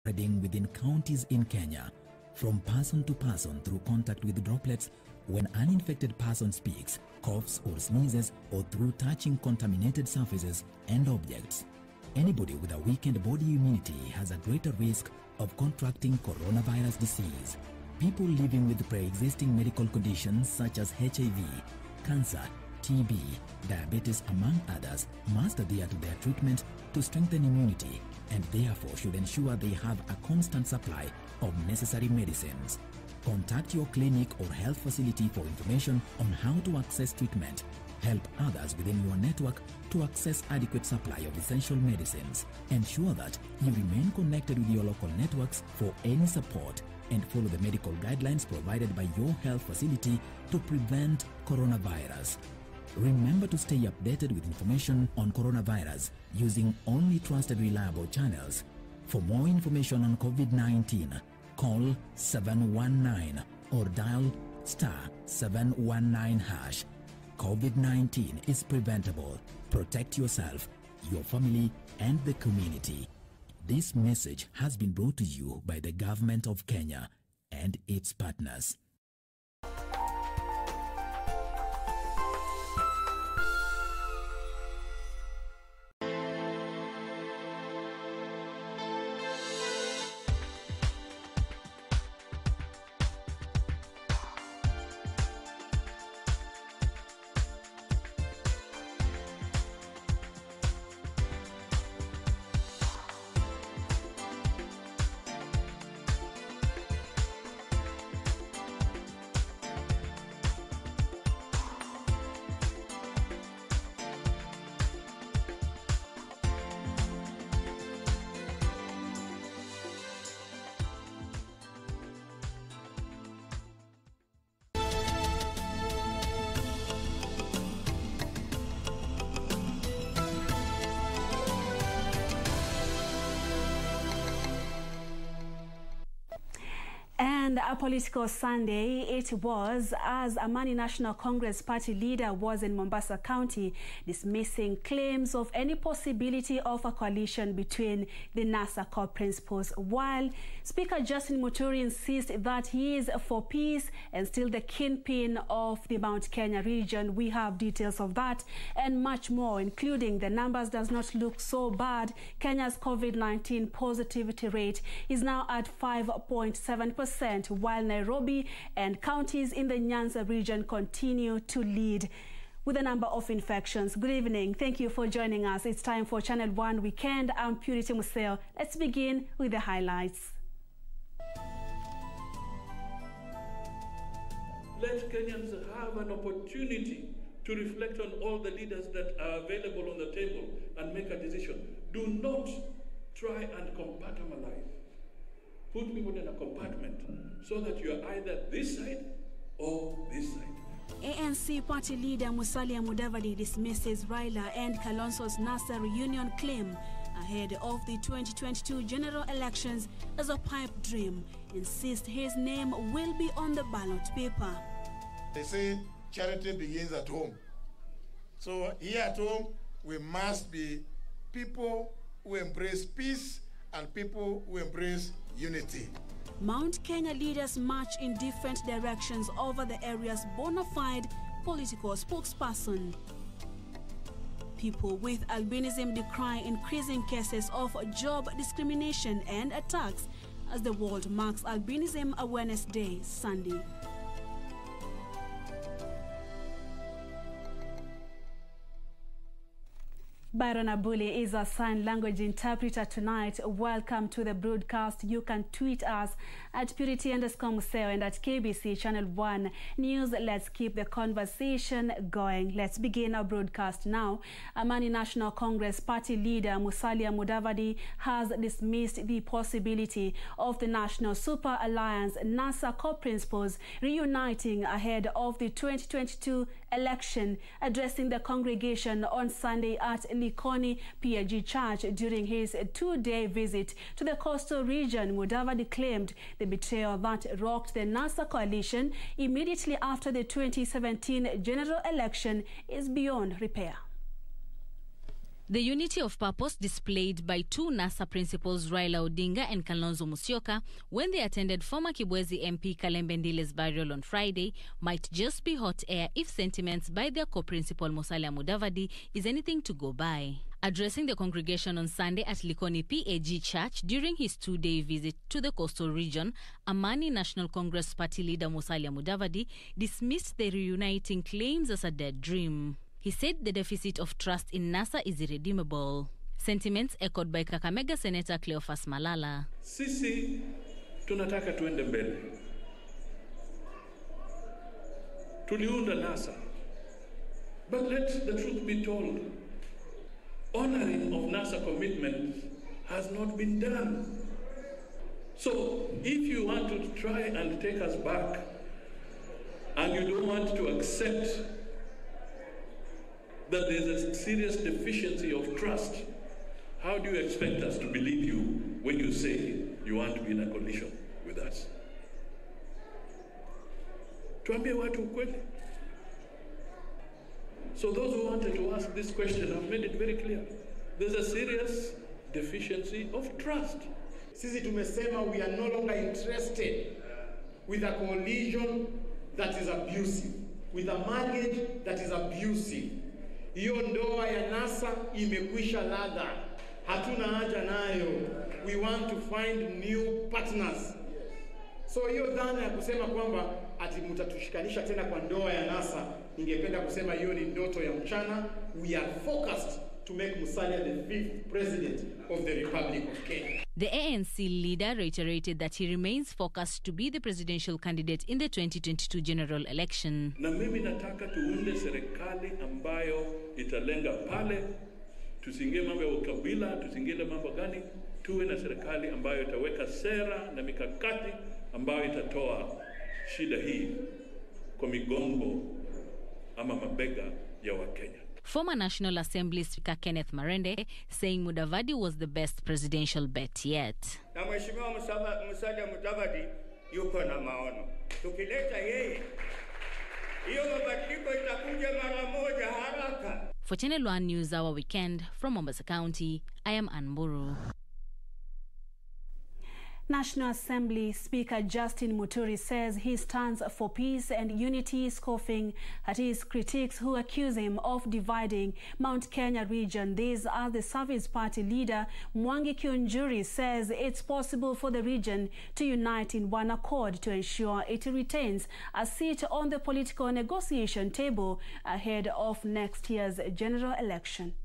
spreading within counties in Kenya, from person to person through contact with droplets when an uninfected person speaks, coughs or sneezes, or through touching contaminated surfaces and objects. Anybody with a weakened body immunity has a greater risk of contracting coronavirus disease. People living with pre-existing medical conditions such as HIV, cancer, TB, diabetes, among others, must adhere to their treatment to strengthen immunity and therefore should ensure they have a constant supply of necessary medicines. Contact your clinic or health facility for information on how to access treatment. Help others within your network to access adequate supply of essential medicines. Ensure that you remain connected with your local networks for any support and follow the medical guidelines provided by your health facility to prevent coronavirus. Remember to stay updated with information on coronavirus using only trusted reliable channels. For more information on COVID-19, call 719 or dial *719#. COVID-19 is preventable. Protect yourself, your family, and the community. This message has been brought to you by the Government of Kenya and its partners. And a political Sunday it was, as Amani National Congress party leader was in Mombasa County dismissing claims of any possibility of a coalition between the NASA core principles, while Speaker Justin Muturi insists that he is for peace and still the kingpin of the Mount Kenya region. We have details of that and much more, including the numbers does not look so bad. Kenya's COVID-19 positivity rate is now at 5.7%, while Nairobi and counties in the Nyanza region continue to lead with a number of infections. Good evening. Thank you for joining us. It's time for Channel 1 Weekend. I'm Purity Museo. Let's begin with the highlights. Let Kenyans have an opportunity to reflect on all the leaders that are available on the table and make a decision. Do not try and compartmentalize. Put people in a compartment so that you are either this side or this side. ANC party leader Musalia Mudavadi dismisses Raila and Kalonzo's NASA reunion claim ahead of the 2022 general elections as a pipe dream. Insists his name will be on the ballot paper. They say charity begins at home. So here at home, we must be people who embrace peace and people who embrace unity. Mount Kenya leaders march in different directions over the area's bona fide political spokesperson. People with albinism decry increasing cases of job discrimination and attacks as the world marks Albinism Awareness Day Sunday. Byron Abuli is a sign language interpreter tonight. Welcome to the broadcast. You can tweet us at Purity_Museo and at KBC Channel 1 News. Let's keep the conversation going. Let's begin our broadcast now. Amani National Congress party leader Musalia Mudavadi has dismissed the possibility of the National Super Alliance NASA core principles reuniting ahead of the 2022 election. Addressing the congregation on Sunday at Likoni PAG Church during his two-day visit to the coastal region, Mudavadi claimed the betrayal that rocked the NASA coalition immediately after the 2017 general election is beyond repair. The unity of purpose displayed by two NASA principals Raila Odinga and Kalonzo Musyoka when they attended former Kibwezi MP Kalembe Ndile's burial on Friday might just be hot air if sentiments by their co-principal Musalia Mudavadi is anything to go by. Addressing the congregation on Sunday at Likoni PAG Church during his two-day visit to the coastal region, Amani National Congress Party leader Musalia Mudavadi dismissed the reuniting claims as a dead dream. He said the deficit of trust in NASA is irredeemable. Sentiments echoed by Kakamega Senator Cleophas Malala. Sisi tunataka tuende mbele. Tuliunda NASA. But let the truth be told. Honoring of NASA commitments has not been done. So if you want to try and take us back and you don't want to accept that there's a serious deficiency of trust, how do you expect us to believe you when you say you want to be in a coalition with us? Tuambie watu ukweli. So those who wanted to ask this question have made it very clear. There's a serious deficiency of trust. Sisi tumesema we are no longer interested with a coalition that is abusive, with a marriage that is abusive. Hiyo ndoa ya NASA imekwisha ladha. Hatuna haja nayo. We want to find new partners. So hiyo dhana ya kusema kwamba ati mtatushikanisha tena kwa ndoa ya NASA, ningependa kusema hiyo ni ndoto ya mchana. We are focused to make Musalia the 5th president of the Republic of Kenya. The ANC leader reiterated that he remains focused to be the presidential candidate in the 2022 general election. Na mimi nataka tuunde serikali ambayo italenga pale, tusingie mambo ya ukabila, tusingie mambo gani, tuwe na serikali ambayo itaweka sera na mikakati ambayo itatoa shida hii kwa migongo ama mabega ya Wakenya. Former National Assembly Speaker Kenneth Marende saying Mudavadi was the best presidential bet yet. Na Mheshimiwa Musalia Mudavadi yuko na maono. Tukileta yeye, hiyo mabadiliko itakuja mara moja haraka. For Channel 1 News Hour Weekend from Mombasa County, I am Anburu. National Assembly Speaker Justin Muturi says he stands for peace and unity, scoffing at his critics who accuse him of dividing Mount Kenya region. This as the Service Party leader Mwangi Kiunjuri says it's possible for the region to unite in one accord to ensure it retains a seat on the political negotiation table ahead of next year's general election.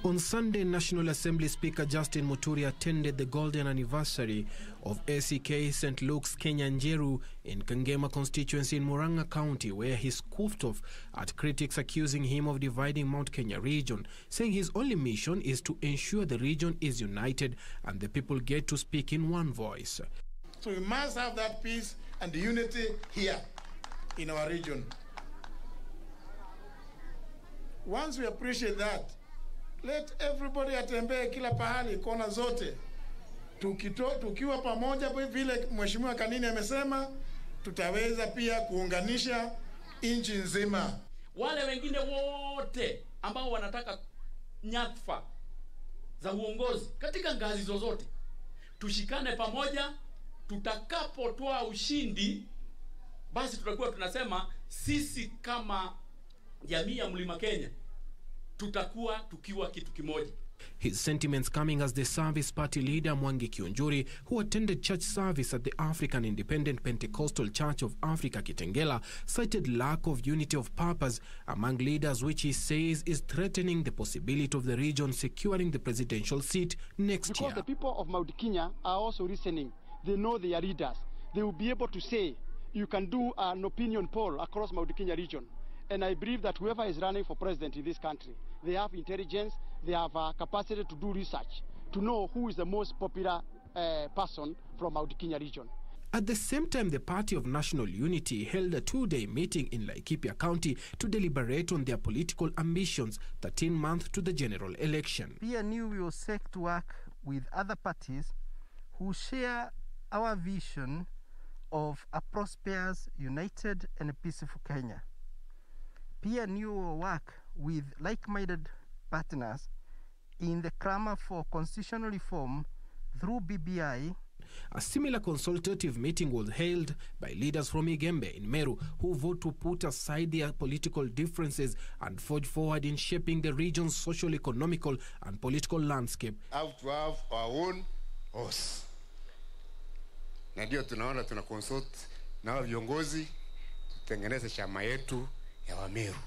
On Sunday, National Assembly Speaker Justin Muturi attended the golden anniversary of ACK St. Luke's Kenya Njeru in Kangema constituency in Murang'a County, where he scoffed off at critics accusing him of dividing Mount Kenya region, saying his only mission is to ensure the region is united and the people get to speak in one voice. So we must have that peace and unity here in our region. Once we appreciate that, let everybody atembee kila pahali, kona zote. Tukiwa pamoja vile Mheshimiwa Kanini amesema, tutaweza pia kuunganisha nchi nzima. Wale wengine wote ambao wanataka nyadhifa za uongozi katika ngazi zozote, tushikane pamoja. Tutakapotoa ushindi, basi tutakuwa tunasema sisi kama jamii ya Mlima Kenya tutakuwa tukiwa kitu kimoja. His sentiments coming as the Service Party leader Mwangi Kiunjuri, who attended church service at the African Independent Pentecostal Church of Africa Kitengela, cited lack of unity of purpose among leaders, which he says is threatening the possibility of the region securing the presidential seat next year. Because the people of Mount Kenya are also listening. They know their leaders. They will be able to say, you can do an opinion poll across Mount Kenya region. And I believe that whoever is running for president in this country, they have intelligence, they have a capacity to do research, to know who is the most popular person from Mount Kenya region. At the same time, the Party of National Unity held a two-day meeting in Laikipia County to deliberate on their political ambitions 13 months to the general election. PNU will seek to work with other parties who share our vision of a prosperous, united and peaceful Kenya. PNU will work with like-minded partners in the clamor for constitutional reform through BBI. A similar consultative meeting was held by leaders from Igembe in Meru who vote to put aside their political differences and forge forward in shaping the region's social, economical and political landscape. Have to have our own horse. Na ndio tunaona tuna consult na viongozi tutengeneze chama yetu ya Wameru.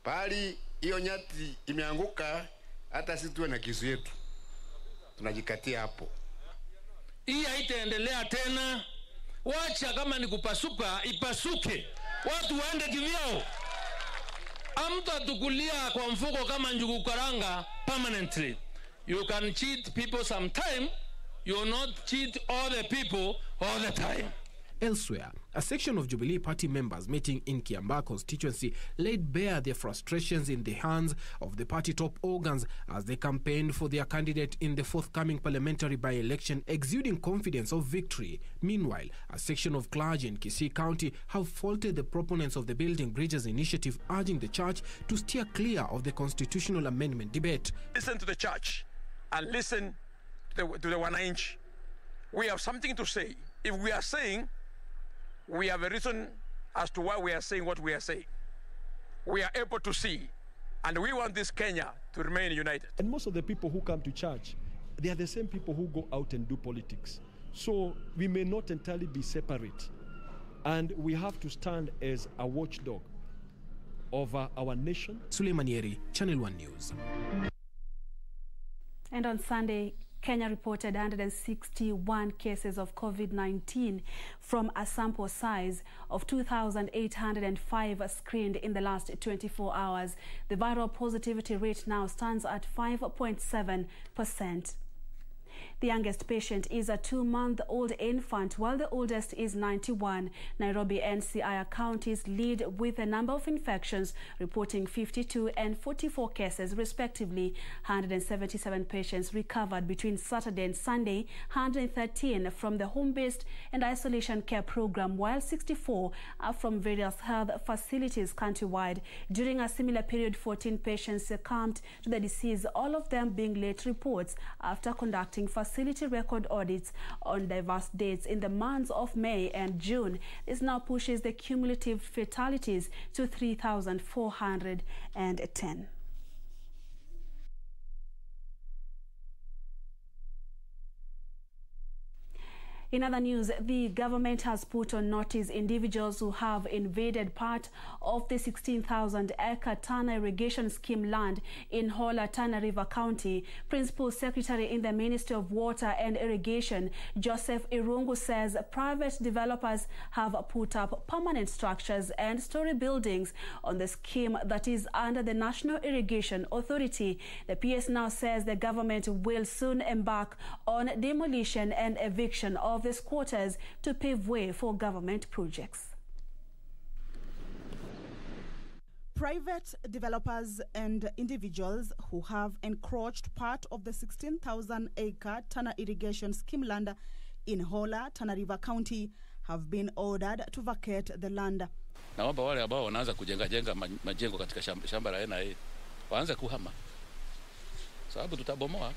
Pali hiyo nyati imeanguka, hata sisi tuwe na kisu yetu tunajikatia hapo. Hii haitaendelea tena. Wacha kama ni kupasuka ipasuke, watu waende kivyao. Amtatukulia kwa mfuko kama njugu karanga permanently. You can cheat people sometime, you will not cheat all the people all the time. Elsewhere, a section of Jubilee Party members meeting in Kiambaa constituency laid bare their frustrations in the hands of the party top organs as they campaigned for their candidate in the forthcoming parliamentary by-election, exuding confidence of victory. Meanwhile, a section of clergy in Kisii County have faulted the proponents of the Building Bridges initiative, urging the church to steer clear of the constitutional amendment debate. Listen to the church and listen to the wananchi. We have something to say. If we are saying, we have a reason as to why we are saying what we are saying. We are able to see, and we want this Kenya to remain united. And most of the people who come to church, they are the same people who go out and do politics. So we may not entirely be separate. And we have to stand as a watchdog over our nation. Suleimanieri, Channel 1 News. And on Sunday, Kenya reported 161 cases of COVID-19 from a sample size of 2,805 screened in the last 24 hours. The viral positivity rate now stands at 5.7%. The youngest patient is a 2-month-old infant, while the oldest is 91. Nairobi and Siaya counties lead with a number of infections, reporting 52 and 44 cases respectively. 177 patients recovered between Saturday and Sunday, 113 from the home-based and isolation care program, while 64 are from various health facilities countrywide. During a similar period, 14 patients succumbed to the disease, all of them being late reports after conducting facility record audits on diverse dates in the months of May and June. This now pushes the cumulative fatalities to 3,410. In other news, the government has put on notice individuals who have invaded part of the 16,000-acre Tana irrigation scheme land in Hola, Tana River County. Principal Secretary in the Ministry of Water and Irrigation, Joseph Irungu, says private developers have put up permanent structures and story buildings on the scheme that is under the National Irrigation Authority. The PS now says the government will soon embark on demolition and eviction of the squatters to pave way for government projects. Private developers and individuals who have encroached part of the 16,000-acre Tana irrigation scheme land in Hola, Tana River County have been ordered to vacate the land. Naomba wale ambao wanaanza kujenga majengo katika shamba la NIA waanze kuhama, sababu tutabomoa.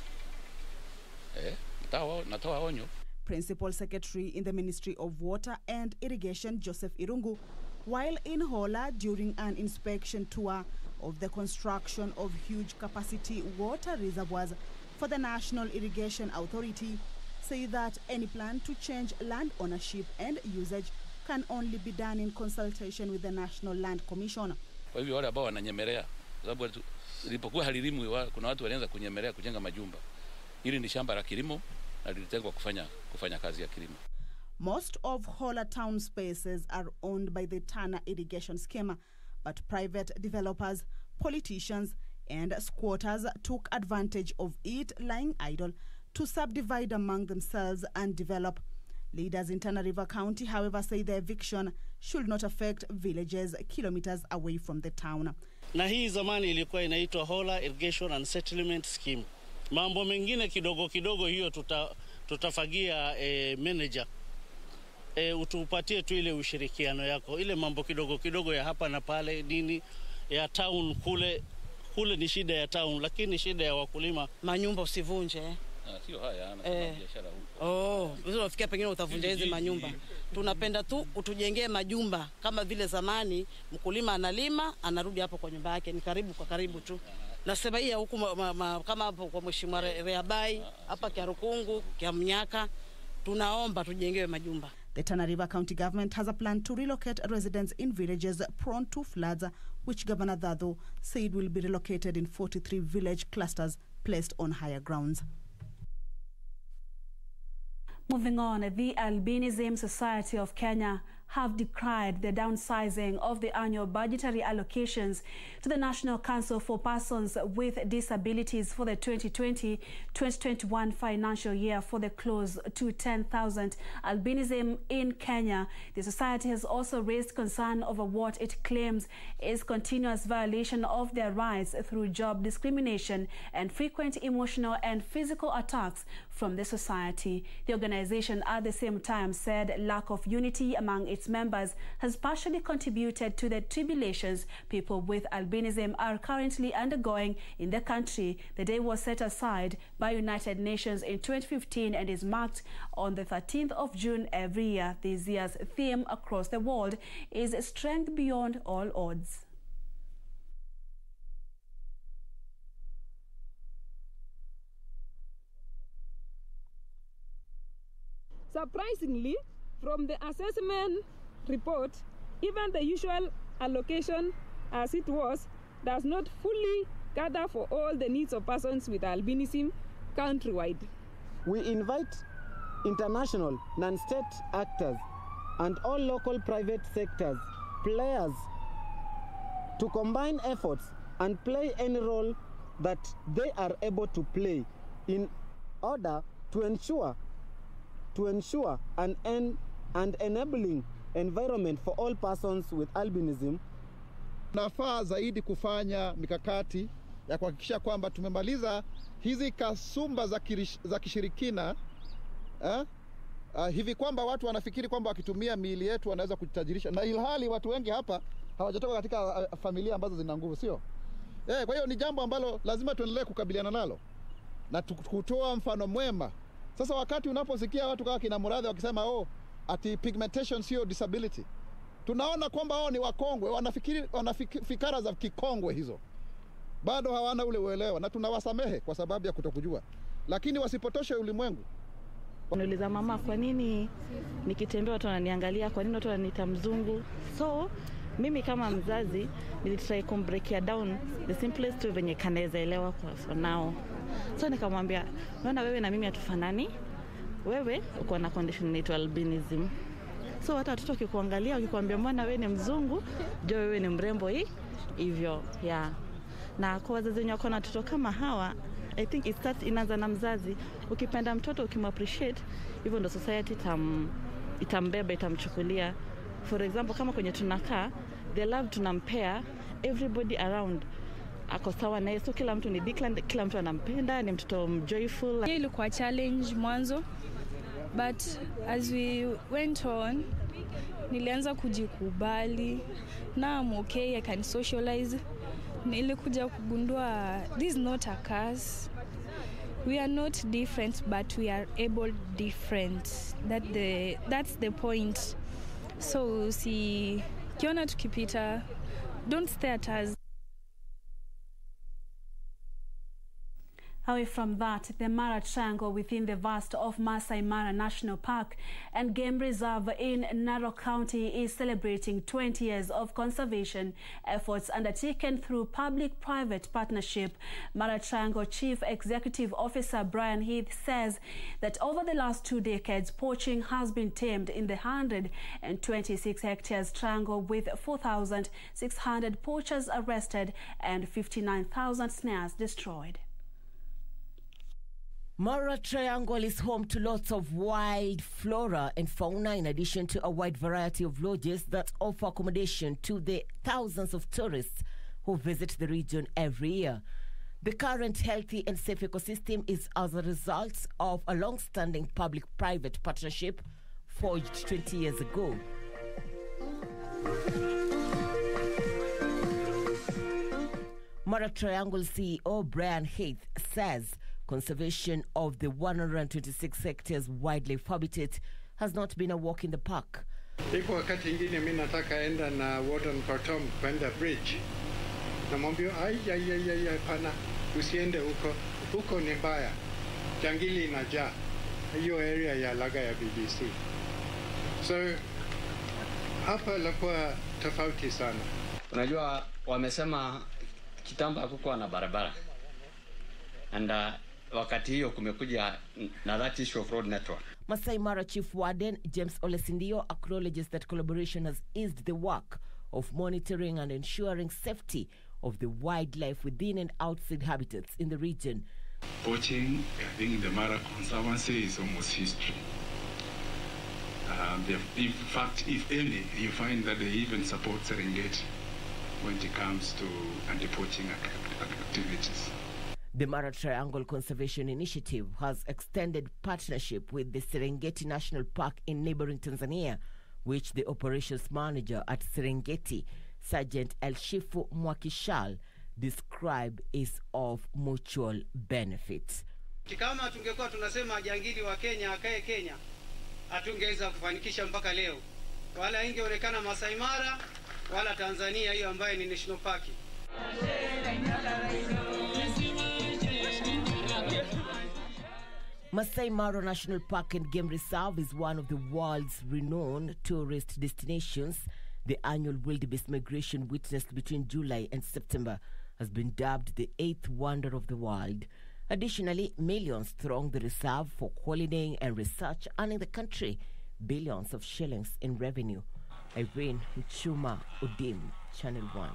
Natoa onyo. Principal Secretary in the Ministry of Water and Irrigation, Joseph Irungu, while in Hola during an inspection tour of the construction of huge capacity water reservoirs for the National Irrigation Authority, say that any plan to change land ownership and usage can only be done in consultation with the National Land Commission. Kwa hivyo wale ambao wananyemelea, sababu ilipokuwa halilimu kuna watu walianza kunyemelea kujenga majumba. Hili ni shamba la kilimo na lilitengwa kufanya kazi ya kilimo. Most of Hola town spaces are owned by the Tana irrigation scheme, but private developers, politicians and squatters took advantage of it lying idle to subdivide among themselves and develop. Leaders in Tana River County, however, say the eviction should not affect villages kilometers away from the town. Na hii zamani ilikuwa inaitwa Hola Irrigation and Settlement Scheme. Mambo mengine kidogo kidogo hiyo tutafagia manager. Utupatie tu ile ushirikiano yako. Ile mambo kidogo kidogo ya hapa na pale nini ya town kule ni shida ya town, lakini shida ya wakulima. Manyumba usivunje. Sio haya, anasema biashara huko. Unafikia pengine utavunja hizi manyumba. Tunapenda tu utujengee majumba kama vile zamani, mkulima analima, anarudi hapo kwa nyumba yake, ni karibu kwa karibu tu. Nasema hii huku kama hapo kwa Mheshimiwa Reabai, hapa kia Rukungu, kia Mnyaka, tunaomba tujengewe majumba. The Tana River County government has a plan to relocate residents in villages prone to floods, which Governor Dado said will be relocated in 43 village clusters placed on higher grounds. Moving on, the Albinism Society of Kenya have decried the downsizing of the annual budgetary allocations to the National Council for Persons with Disabilities for the 2020-2021 financial year for the close to 10,000 albinism in Kenya. The society has also raised concern over what it claims is continuous violation of their rights through job discrimination and frequent emotional and physical attacks from the society. The organization at the same time said lack of unity among its members has partially contributed to the tribulations people with albinism are currently undergoing in the country. The day was set aside by United Nations in 2015 and is marked on the 13th of June every year. This year's theme across the world is strength beyond all odds. Surprisingly, from the assessment report, even the usual allocation as it was does not fully cater for all the needs of persons with albinism countrywide. We invite international, non-state actors and all local private sectors players to combine efforts and play any role that they are able to play in order to ensure an enabling environment for all persons with albinism. Nafaa zaidi kufanya mikakati ya kuhakikisha kwamba tumemaliza hizi kasumba za kishirikina hivi kwamba watu wanafikiri kwamba wakitumia miili yetu wanaweza kujitajirisha, na ilhali watu wengi hapa hawajatoka katika familia ambazo zina nguvu, sio? Kwa hiyo ni jambo ambalo lazima tuendelee kukabiliana nalo na kutoa mfano mwema. Sasa wakati unaposikia watu kama kina Muradhi wakisema ati pigmentation sio disability, tunaona kwamba wao ni wakongwe, wanafikara za kikongwe hizo. Bado hawana ule uelewa na tunawasamehe kwa sababu ya kutokujua, lakini wasipotoshe ulimwengu. Nauliza mama, kwa nini nikitembea watu wananiangalia, kwa nini watu wananiita mzungu? So mimi kama mzazi nilitry kumbreakia down the simplest way venye kanaweza elewa for now. So nikamwambia, unaona wewe na mimi hatufanani, wewe uko na condition inaitwa albinism. So hata watoto wakikuangalia wakikwambia mbona wewe ni mzungu, jo wewe ni mrembo hivyo na kwa wazazi wenye wako na watoto kama hawa, I think it starts inaanza na mzazi. Ukipenda mtoto, ukimappreciate, hivyo ndo society itambeba, itamchukulia. For example, kama kwenye tunakaa, the love tunampea everybody around ako sawa na yeso, kila mtu ni declan, kila mtu anampenda, ni mtoto joyful. Hiyo ilikuwa challenge mwanzo, but as we went on nilianza kujikubali, now I'm okay, I can socialize. Nilikuja kugundua this is not a curse. We are not different, but we are able different. That's the point. So kiona tukipita, don't stare at us. Away from that, the Mara Triangle within the vast of Masai Mara National Park and Game Reserve in Narok County is celebrating 20 years of conservation efforts undertaken through public-private partnership. Mara Triangle Chief Executive Officer Brian Heath says that over the last 2 decades, poaching has been tamed in the 126 hectares triangle with 4,600 poachers arrested and 59,000 snares destroyed. Mara Triangle is home to lots of wild flora and fauna, in addition to a wide variety of lodges that offer accommodation to the thousands of tourists who visit the region every year. The current healthy and safe ecosystem is as a result of a long-standing public-private partnership forged 20 years ago. Mara Triangle CEO Brian Heath says conservation of the 126 hectares wildlife habitat has not been a walk in the park. Iko wakati ingine mimi nataka enda na Warden Patom kwenda bridge. Namwambia ai pana usiende huko ni mbaya. Jangili inajaa. Hiyo area ya laga ya BBC. So hapa lakuwa tofauti sana. Unajua wamesema kitambo hakukuwa na barabara. And wakati hiyo kumekuja na that issue of road network. Masai Mara Chief Warden James Olesindio acknowledges that collaboration has eased the work of monitoring and ensuring safety of the wildlife within and outside habitats in the region. Poaching, I think in the Mara Conservancy is almost history. In fact, if any, you find that they even support Serengeti when it comes to anti-poaching activities. The Mara Triangle Conservation Initiative has extended partnership with the Serengeti National Park in neighboring Tanzania, which the operations manager at Serengeti, Sergeant Elshifu Mwakishal, described is of mutual benefits. Kama tungekuwa tunasema jangili wa Kenya akae Kenya, hatungeweza kufanikisha mpaka leo. Wala ingeonekana Masai Mara wala Tanzania hiyo ambayo ni national park. Masai Mara National Park and Game Reserve is one of the world's renowned tourist destinations. The annual wildebeest migration witnessed between July and September has been dubbed the 8th wonder of the world. Additionally, millions throng the reserve for holidaying and research, earning the country billions of shillings in revenue. Irene Chuma Udim, Channel 1.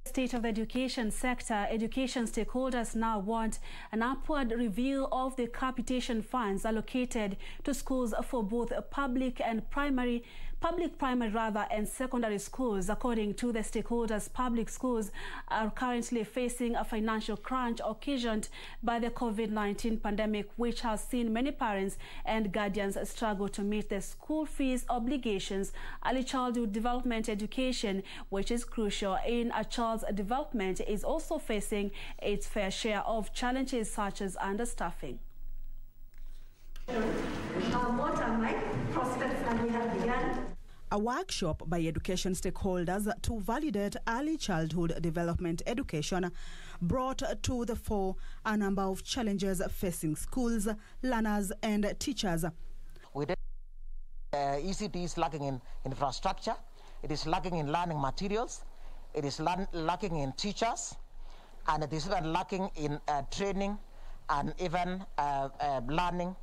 State of the education sector, education stakeholders now want an upward review of the capitation funds allocated to schools for both public primary and secondary schools. According to the stakeholders, public schools are currently facing a financial crunch occasioned by the COVID-19 pandemic, which has seen many parents and guardians struggle to meet their school fees obligations. Early childhood development education, which is crucial in a child's development, is also facing its fair share of challenges such as understaffing. What are my prospects that we have begun? A workshop by education stakeholders to validate early childhood development education brought to the fore a number of challenges facing schools, learners and teachers. ECT is lacking in infrastructure, it is lacking in learning materials, it is lacking in teachers, and it is even lacking in training and even learning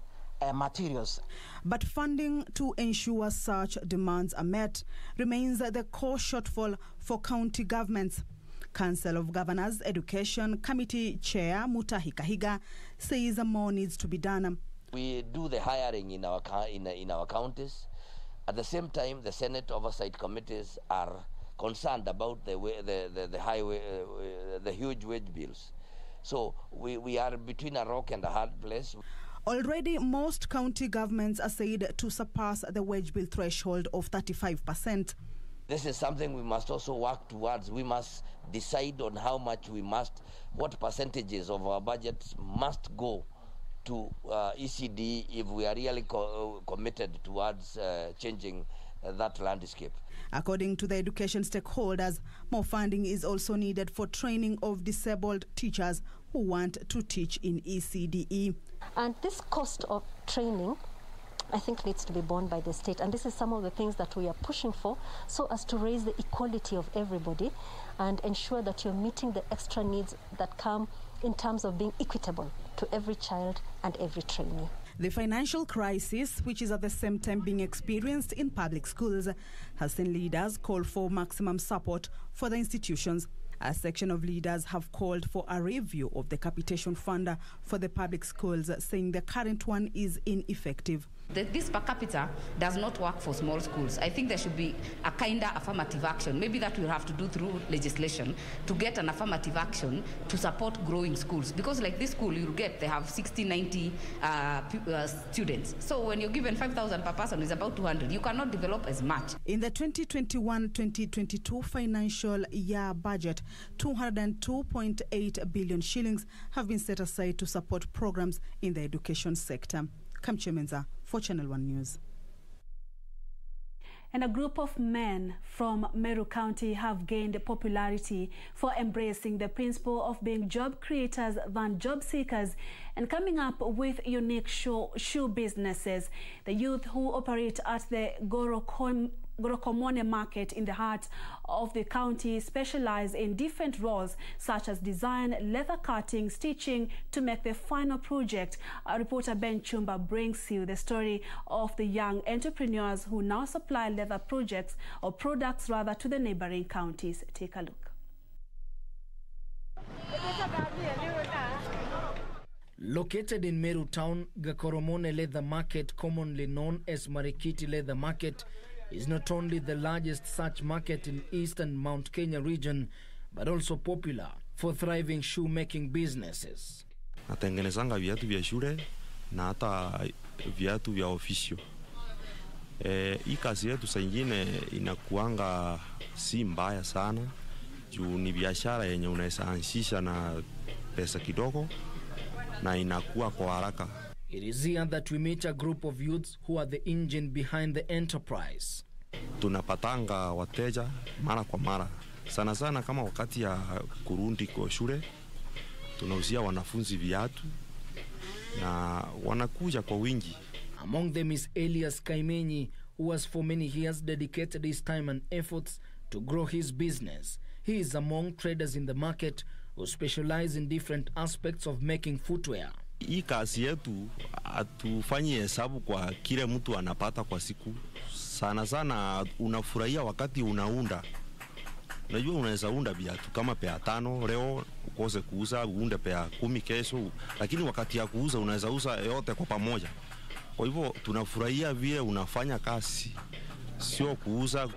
materials. But funding to ensure such demands are met remains the core shortfall for county governments. Council of Governors Education Committee Chair Mutahi Kahiga says more needs to be done. We do the hiring in our counties. At the same time, the Senate oversight committees are concerned about the huge wage bills. So we are between a rock and a hard place. Already, most county governments are said to surpass the wage bill threshold of 35%. This is something we must also work towards. We must decide on how much what percentages of our budgets must go to ECD if we are really committed towards changing that landscape. According to the education stakeholders, more funding is also needed for training of disabled teachers who want to teach in ECDE. And this cost of training, I think, needs to be borne by the state. And this is some of the things that we are pushing for, so as to raise the equality of everybody and ensure that you're meeting the extra needs that come in terms of being equitable to every child and every trainee. The financial crisis, which is at the same time being experienced in public schools, has seen leaders call for maximum support for the institutions. A section of leaders have called for a review of the capitation fund for the public schools, saying the current one is ineffective. This per capita does not work for small schools. I think there should be a kind of affirmative action. Maybe that we'll have to do through legislation to get an affirmative action to support growing schools. Because like this school you get, they have 60, 90 students. So when you're given 5,000 per person, it's about 200. You cannot develop as much. In the 2021-2022 financial year budget, 202.8 billion shillings have been set aside to support programs in the education sector. Kamche Menza for Channel 1 News. And a group of men from Meru County have gained popularity for embracing the principle of being job creators than job seekers and coming up with unique shoe businesses. The youth who operate at the Gorokomone market in the heart of the county specialize in different roles such as design, leather cutting, stitching to make the final project. Reporter Ben Chumba brings you the story of the young entrepreneurs who now supply leather products to the neighboring counties. Take a look. Located in Meru town, Gorokomone Leather Market, commonly known as Marikiti Leather Market, is not only the largest such market in eastern Mount Kenya region, but also popular for thriving shoemaking businesses. Natengenezanga viatu vya shule na hata viatu vya ofisio. Hii kazi yetu saa nyingine inakuanga si mbaya sana, juu ni biashara yenye unaweza anzisha na pesa kidogo na inakuwa kwa haraka. It is here that we meet a group of youths who are the engine behind the enterprise. Tunapatanga wateja mara kwa mara. Sana sana kama wakati ya kurudi kwa shule, tunauzia wanafunzi viatu na wanakuja kwa wingi. Among them is Elias Kaimenyi, who has for many years dedicated his time and efforts to grow his business. He is among traders in the market who specialize in different aspects of making footwear. Hii kazi yetu hatufanyi hesabu kwa kile mtu anapata kwa siku. Sana sana unafurahia wakati unaunda. Unajua unaweza unda viatu kama pea 5 leo ukose kuuza, uunde pea 10 kesho, lakini wakati ya kuuza unaweza uza yote kwa pamoja. Kwa hivyo tunafurahia vile unafanya kazi, sio kuuza.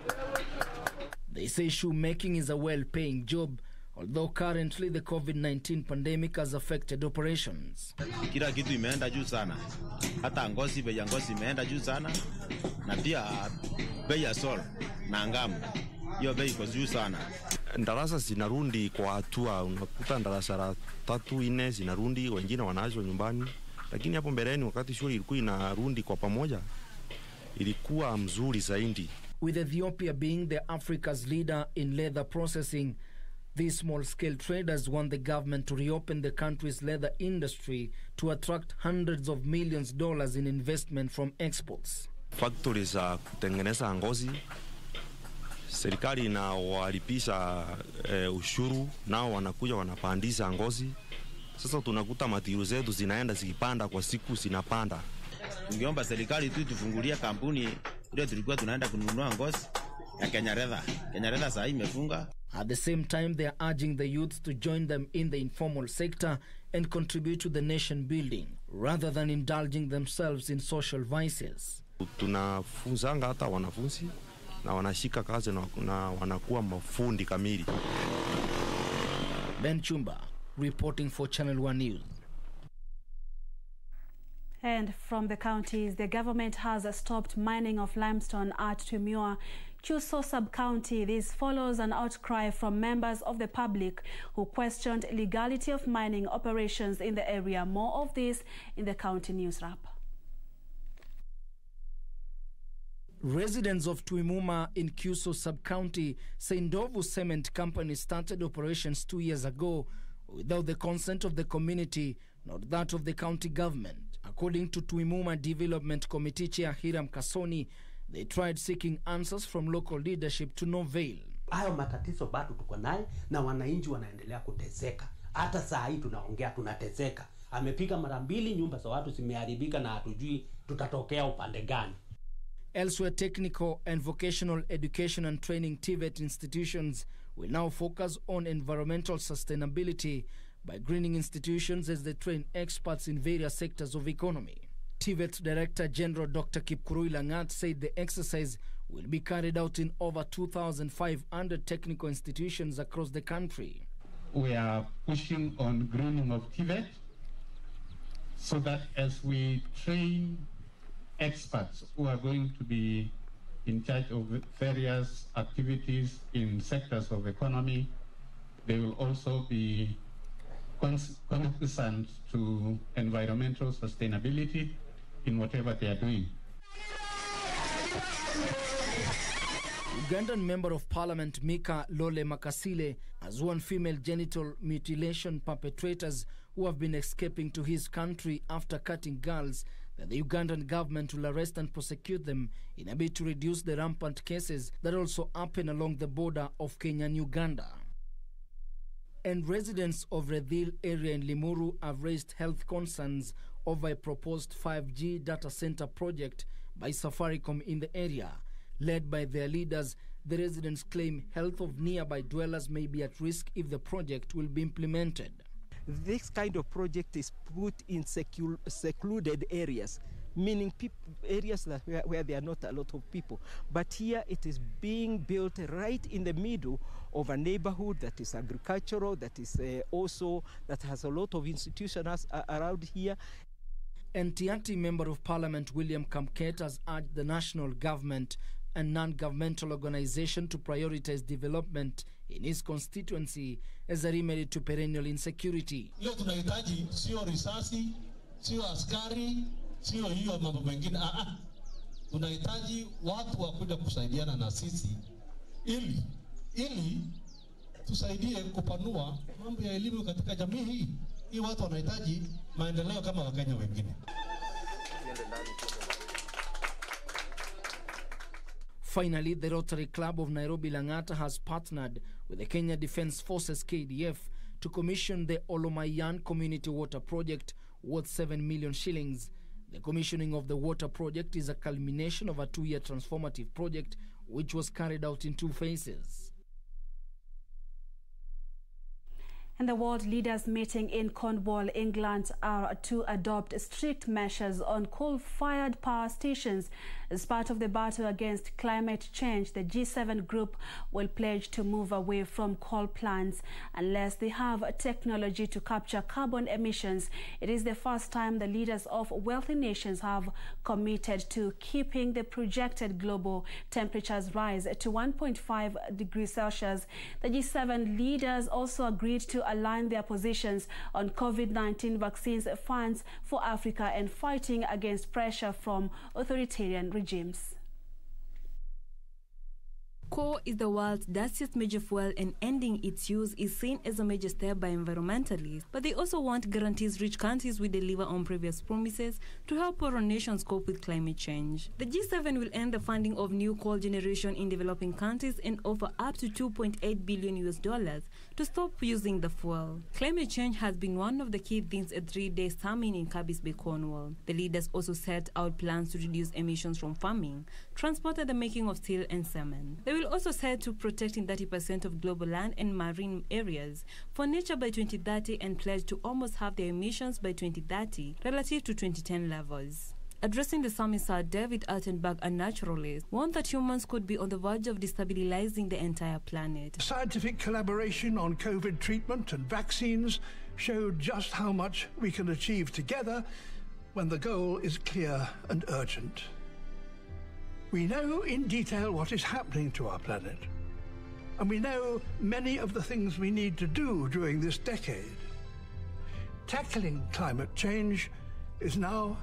They say shoemaking is a well-paying job, although currently the COVID-19 pandemic has affected operations. Kila kitu imeenda juu sana. Hata ngozi, bei ya ngozi imeenda juu sana. Na pia bei ya sol na ngamu, hiyo bei iko juu sana. Darasa zinarundi kwa hatua, unakuta darasa la 3, 4 zinarundi, wengine wanaachwa nyumbani. Lakini hapo mbeleni wakati shule ilikuwa inarundi kwa pamoja, ilikuwa mzuri zaidi. With Ethiopia being the Africa's leader in leather processing, these small-scale traders want the government to reopen the country's leather industry to attract hundreds of millions of dollars in investment from exports. Factories za kutengeneza ngozi, serikali inawalipisha ushuru, nao wanakuja wanapandisha ngozi. Sasa tunakuta material zetu zinaenda zikipanda kwa siku zinapanda. Ningeomba serikali tu tufungulie kampuni ile tulikuwa tunaenda kununua ngozi ya Kenya Leather. Kenya Leather sasa imefunga. At the same time, they are urging the youth to join them in the informal sector and contribute to the nation building, rather than indulging themselves in social vices. Tunafunzanga hata wanafunzi na wanashika kazi na wanakuwa mafundi kamili. Ben Chumba, reporting for Channel 1 News. And from the counties, the government has stopped mining of limestone at Tumua, Chuso sub-county. This follows an outcry from members of the public who questioned legality of mining operations in the area. More of this in the county news wrap. Residents of Tuimuma in Kuso sub-county say Ndovu Cement Company started operations 2 years ago without the consent of the community, not that of the county government. According to Tuimuma Development Committee Chair Hiram Kasoni, they tried seeking answers from local leadership to no avail. Hayo matatizo bado tuko naye na wananchi wanaendelea kuteseka. Hata saa hii tunaongea tunateseka. Amepiga mara 2, nyumba za watu zimeharibika na hatujui tutatokea upande gani. Elsewhere, technical and vocational education and training TVET institutions will now focus on environmental sustainability by greening institutions as they train experts in various sectors of economy. TVET Director General Dr. Kipkurui Langat said the exercise will be carried out in over 2,500 technical institutions across the country. We are pushing on greening of TVET so that as we train experts who are going to be in charge of various activities in sectors of economy, they will also be cognizant to environmental sustainability in whatever they are doing. Ugandan Member of Parliament Mika Lole Makasile has warned female genital mutilation perpetrators who have been escaping to his country after cutting girls that the Ugandan government will arrest and prosecute them in a bid to reduce the rampant cases that also happen along the border of Kenya and Uganda. And residents of Redhill area in Limuru have raised health concerns over a proposed 5G data center project by Safaricom in the area. Led by their leaders, the residents claim health of nearby dwellers may be at risk if the project will be implemented. This kind of project is put in secluded areas, meaning areas that where there are not a lot of people. But here it is being built right in the middle of a neighborhood that is agricultural, that is also that has a lot of institutions around here. Ntiati Member of Parliament William Kamket has urged the national government and non-governmental organization to prioritize development in his constituency as a remedy to perennial insecurity. Leo tunahitaji sio risasi, sio askari, sio hiyo mambo mengine. Tunahitaji watu wa kuja kusaidiana na sisi ili tusaidie kupanua mambo ya elimu katika jamii hii. Hii watu wanahitaji maendeleo kama Wakenya wengine. Finally, the Rotary Club of Nairobi Langata has partnered with the Kenya Defence Forces KDF to commission the Olomayan Community Water Project worth 7 million shillings. The commissioning of the water project is a culmination of a 2-year transformative project which was carried out in 2 phases. And the world leaders meeting in Cornwall, England, are to adopt strict measures on coal-fired power stations. As part of the battle against climate change, the G7 group will pledge to move away from coal plants unless they have technology to capture carbon emissions. It is the first time the leaders of wealthy nations have committed to keeping the projected global temperatures rise to 1.5 degrees Celsius. The G7 leaders also agreed to align their positions on COVID-19 vaccines, funds for Africa, and fighting against pressure from authoritarian regimes. Coal is the world's dirtiest major fuel, and ending its use is seen as a major step by environmentalists. But they also want guarantees rich countries will deliver on previous promises to help poorer nations cope with climate change. The G7 will end the funding of new coal generation in developing countries and offer up to $2.8 billion to stop using the fuel. Climate change has been one of the key themes at 3-day summit in KBC Cornwall. The leaders also set out plans to reduce emissions from farming, transport, and the making of steel and cement. They will also set to protecting 30% of global land and marine areas for nature by 2030 and pledge to almost halve their emissions by 2030 relative to 2010 levels. Addressing the summit, Sir David Altenberg, a naturalist, warned that humans could be on the verge of destabilizing the entire planet. Scientific collaboration on COVID treatment and vaccines showed just how much we can achieve together when the goal is clear and urgent. We know in detail what is happening to our planet, and we know many of the things we need to do during this decade. Tackling climate change is now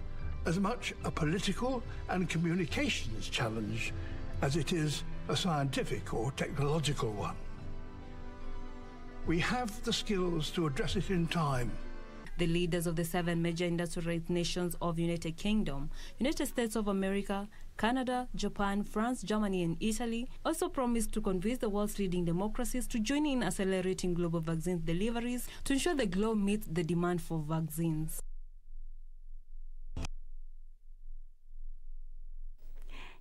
as much a political and communications challenge as it is a scientific or technological one. We have the skills to address it in time. The leaders of the 7 major industrialized nations of United Kingdom, United States of America, Canada, Japan, France, Germany, and Italy also promised to convince the world's leading democracies to join in accelerating global vaccine deliveries to ensure the globe meets the demand for vaccines.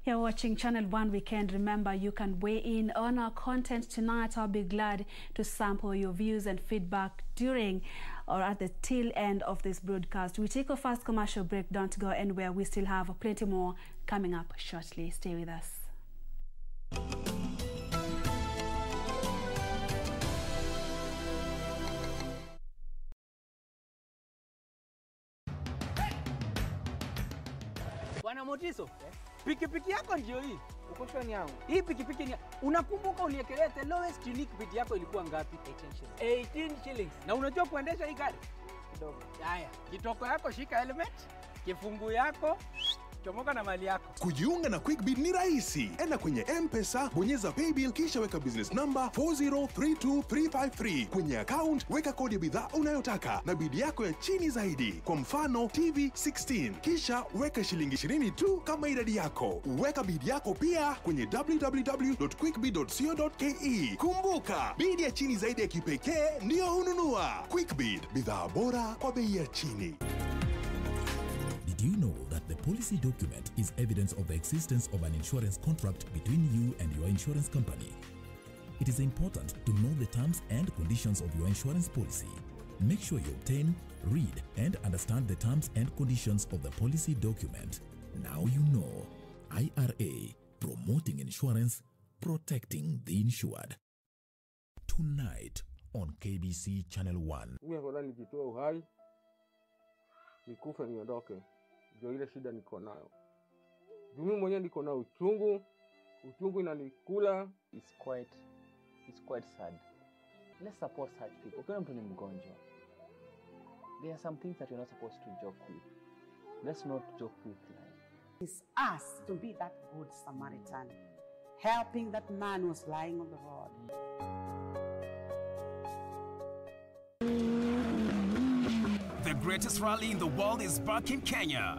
You're watching Channel 1 Weekend. Remember, you can weigh in on our content tonight. I'll be glad to sample your views and feedback during or at the tail end of this broadcast. We take a first commercial break. Don't go anywhere. We still have plenty more coming up shortly. Stay with us. Bwana Motiso, pikipiki yako ndio hii. Uko shwani yangu. Hii pikipiki ni unakumbuka uniekelea the lowest unique bid yako ilikuwa ngapi? 18 shillings. Na unajua kuendesha hii gari? Kidogo. Haya, kitoko yako shika helmet, kifungu yako chomoka na mali yako. Kujiunga na QuickBid ni rahisi. Enda kwenye M-Pesa, bonyeza paybill kisha weka business number 4032353. Kwenye account weka kodi ya bidhaa unayotaka na bid yako ya chini zaidi. Kwa mfano TV 16. Kisha weka shilingi 20 tu kama idadi yako. Weka bid yako pia kwenye www.quickbid.co.ke. Kumbuka, bid ya chini zaidi ya kipekee ndio hununua. QuickBid, bidhaa bora kwa bei ya chini. Did you know that the policy document is evidence of the existence of an insurance contract between you and your insurance company? It is important to know the terms and conditions of your insurance policy. Make sure you obtain, read, and understand the terms and conditions of the policy document. Now you know. IRA, promoting insurance, protecting the insured. Tonight on KBC Channel 1. Mimi afadhali nijitoe uhai, nikufe niondoke. Ndio ile shida niko nayo. Mimi mwenyewe niko na uchungu inanikula. It's quite sad. Let's support such people. Kuna mtu ni mgonjwa. There are some things that you're not supposed to joke with. Let's not joke with life. It's us to be that good Samaritan, helping that man who was lying on the road. The greatest rally in the world is back in Kenya.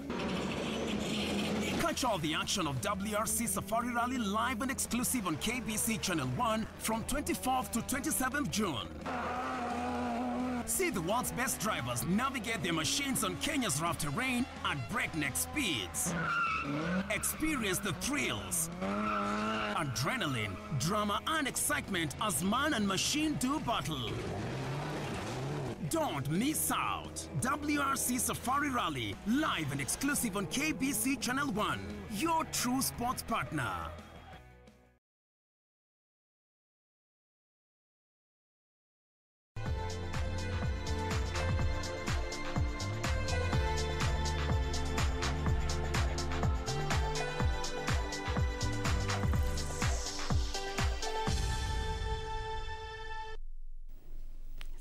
Catch all the action of WRC Safari Rally live and exclusive on KBC Channel 1 from 24th to 27th June. See the world's best drivers navigate their machines on Kenya's rough terrain at breakneck speeds. Experience the thrills, adrenaline, drama and excitement as man and machine do battle. Don't miss out. WRC Safari Rally, live and exclusive on KBC Channel 1, your true sports partner.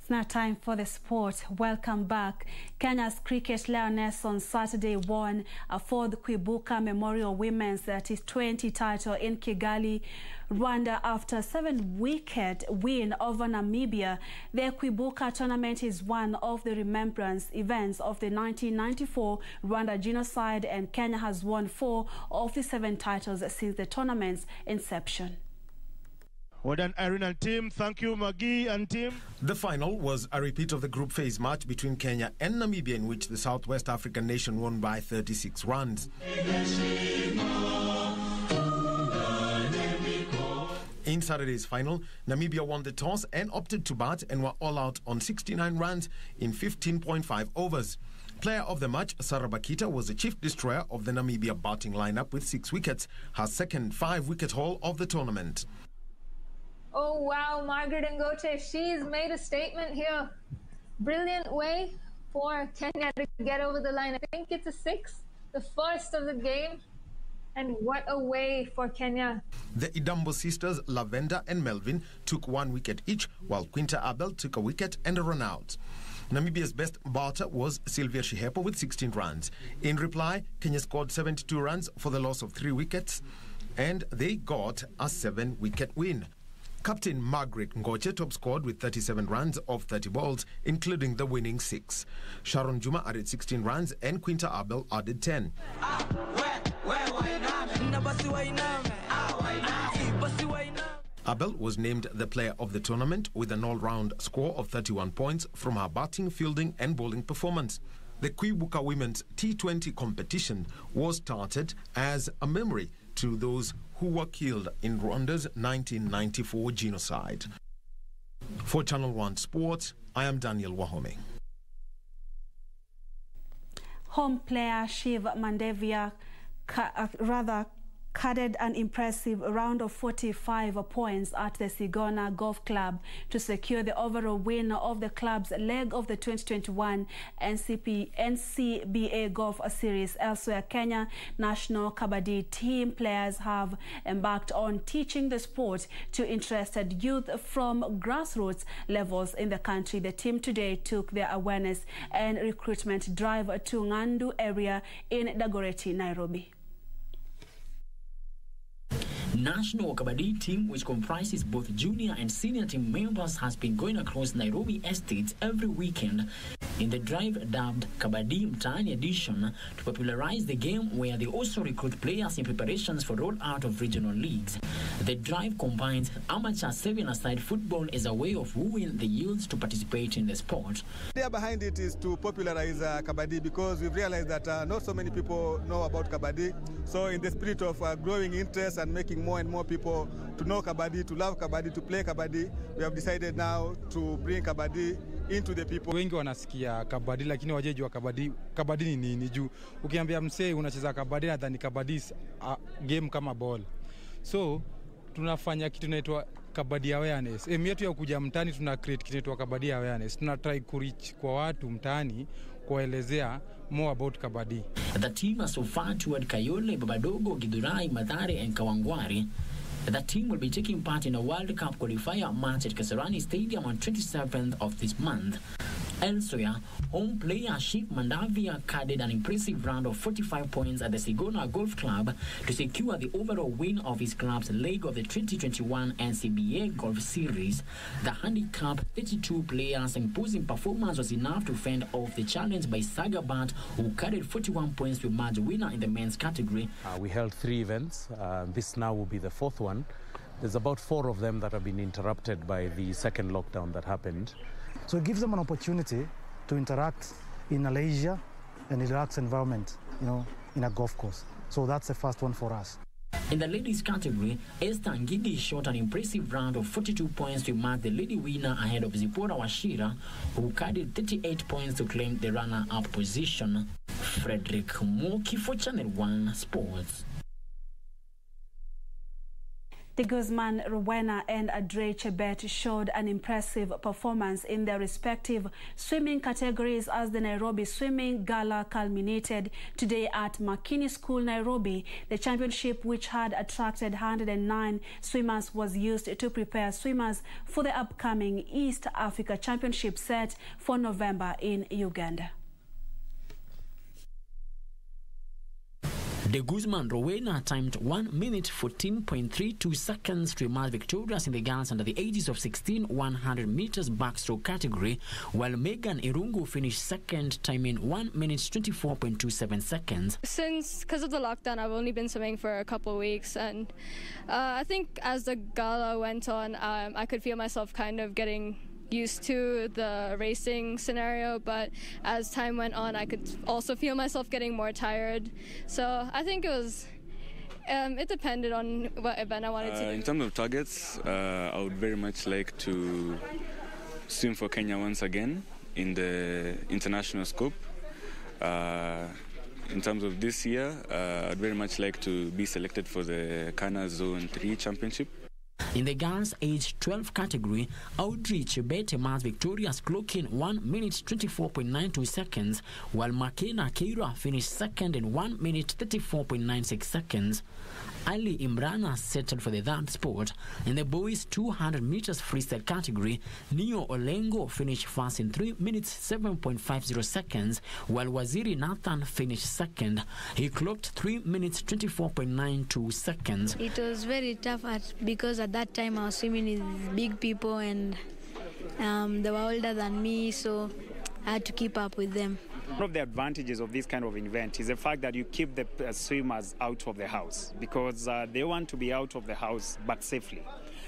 Now time for the sport. Welcome back. Kenya's cricket lioness on Saturday won a fourth Kwibuka Memorial Women's T20 title in Kigali, Rwanda after a 7-wicket win over Namibia. The Kwibuka tournament is one of the remembrance events of the 1994 Rwanda genocide, and Kenya has won 4 of the 7 titles since the tournament's inception. Well done, Aaron and team. Thank you, Maggie and team. The final was a repeat of the group phase match between Kenya and Namibia, in which the Southwest African nation won by 36 runs. In Saturday's final, Namibia won the toss and opted to bat and were all out on 69 runs in 15.5 overs. Player of the match, Sarah Bakita, was the chief destroyer of the Namibia batting lineup with 6 wickets, her second 5-wicket haul of the tournament. Oh wow, Margaret Ngoche, she's made a statement here. Brilliant way for Kenya to get over the line. I think it's a 6, the first of the game. And what a way for Kenya. The Idambo sisters, Lavender and Melvin, took 1 wicket each, while Quinta Abel took a wicket and a run out. Namibia's best batter was Sylvia Shihepo with 16 runs. In reply, Kenya scored 72 runs for the loss of 3 wickets, and they got a 7-wicket win. Captain Margaret Ngoche top scored with 37 runs off 30 balls, including the winning 6. Sharon Juma added 16 runs and Quinta Abel added 10. Abel was named the player of the tournament with an all-round score of 31 points from her batting, fielding and bowling performance. The Kwibuka Women's T20 competition was started as a memory to to those who were killed in Rwanda's 1994 genocide. For Channel 1 Sports, I am Daniel Wahome. Home player Shiv Mandavia carded an impressive round of 45 points at the Sigona Golf Club to secure the overall winner of the club's leg of the 2021 NCBA Golf Series. Elsewhere, Kenya national Kabaddi team players have embarked on teaching the sport to interested youth from grassroots levels in the country. The team today took their awareness and recruitment drive to Ngandu area in Dagoretti, Nairobi. National Kabaddi team, which comprises both junior and senior team members, has been going across Nairobi estates every weekend in the drive dubbed Kabaddi Mtaani edition to popularize the game, where they also recruit players in preparations for rollout of regional leagues. The drive combines amateur 7-a-side football as a way of wooing the youths to participate in the sport. The idea behind it is to popularize Kabaddi, because we've realized that not so many people know about Kabaddi. So in the spirit of growing interest and making more and more people to know Kabaddi, to love Kabaddi, to play Kabaddi, we have decided now to bring Kabaddi into the people. Wengi wanasikia Kabaddi lakini wajejua Kabaddi ni nini juu. Ukiambia msee unacheza Kabaddi nadhani Kabaddi game kama ball. So tunafanya kitu inaitwa Kabaddi awareness. Aim yetu ya kuja mtaani tuna create kitu inaitwa Kabaddi awareness. Tuna try to reach kwa watu mtaani kuelezea more about Kabaddi. The team has so far toured Kayole, Babadogo, Githurai, Mathare and Kawangware. The team will be taking part in a World Cup qualifier match at Kasarani Stadium on 27th of this month. Elsewhere, home player Shiv Mandavia carded an impressive round of 45 points at the Sigona Golf Club to secure the overall win of his club's leg of the 2021 NCBA Golf Series. The handicap 32 players' imposing performance was enough to fend off the challenge by Sagabat, who carried 41 points to emerge winner in the men's category. We held 3 events. This now will be the 4th one. There's about 4 of them that have been interrupted by the second lockdown that happened. So it gives them an opportunity to interact in a leisure and relaxed environment, in a golf course. So that's the first one for us. In the ladies category, Esther Ngigi shot an impressive round of 42 points to mark the lady winner ahead of Zipora Washira, who carried 38 points to claim the runner-up position. Frederick Moki for Channel 1 Sports. The Guzman Rowena and Adre Chebet showed an impressive performance in their respective swimming categories as the Nairobi Swimming Gala culminated today at Makini School, Nairobi. The championship, which had attracted 109 swimmers, was used to prepare swimmers for the upcoming East Africa Championship set for November in Uganda. The Guzman Rowena timed 1 minute 14.32 seconds to emerge victorious in the girls under the ages of 16 100 meters backstroke category, while Megan Irungu finished second, timing 1 minute 24.27 seconds. Because of the lockdown, I've only been swimming for a couple of weeks, and I think as the gala went on, I could feel myself kind of getting used to the racing scenario, but as time went on, I could also feel myself getting more tired. So I think it depended on what event I wanted to do. In terms of targets, I would very much like to swim for Kenya once again in the international scope. In terms of this year, I'd very much like to be selected for the Kana Zone 3 Championship. In the girls age 12 category, Audrey Chebet emerged victorious, clocking 1 minute 24.92 seconds, while Makena Keira finished second in 1 minute 34.96 seconds. Ali Imrana settled for the 3rd spot. In the boys 200 meters freestyle category, Neo Olengo finished first in 3 minutes 7.50 seconds, while Waziri Nathan finished second. He clocked 3 minutes 24.92 seconds. It was very tough because at that time I was swimming with big people and they were older than me, so I had to keep up with them. One of the advantages of this kind of event is the fact that you keep the swimmers out of the house, because they want to be out of the house but safely.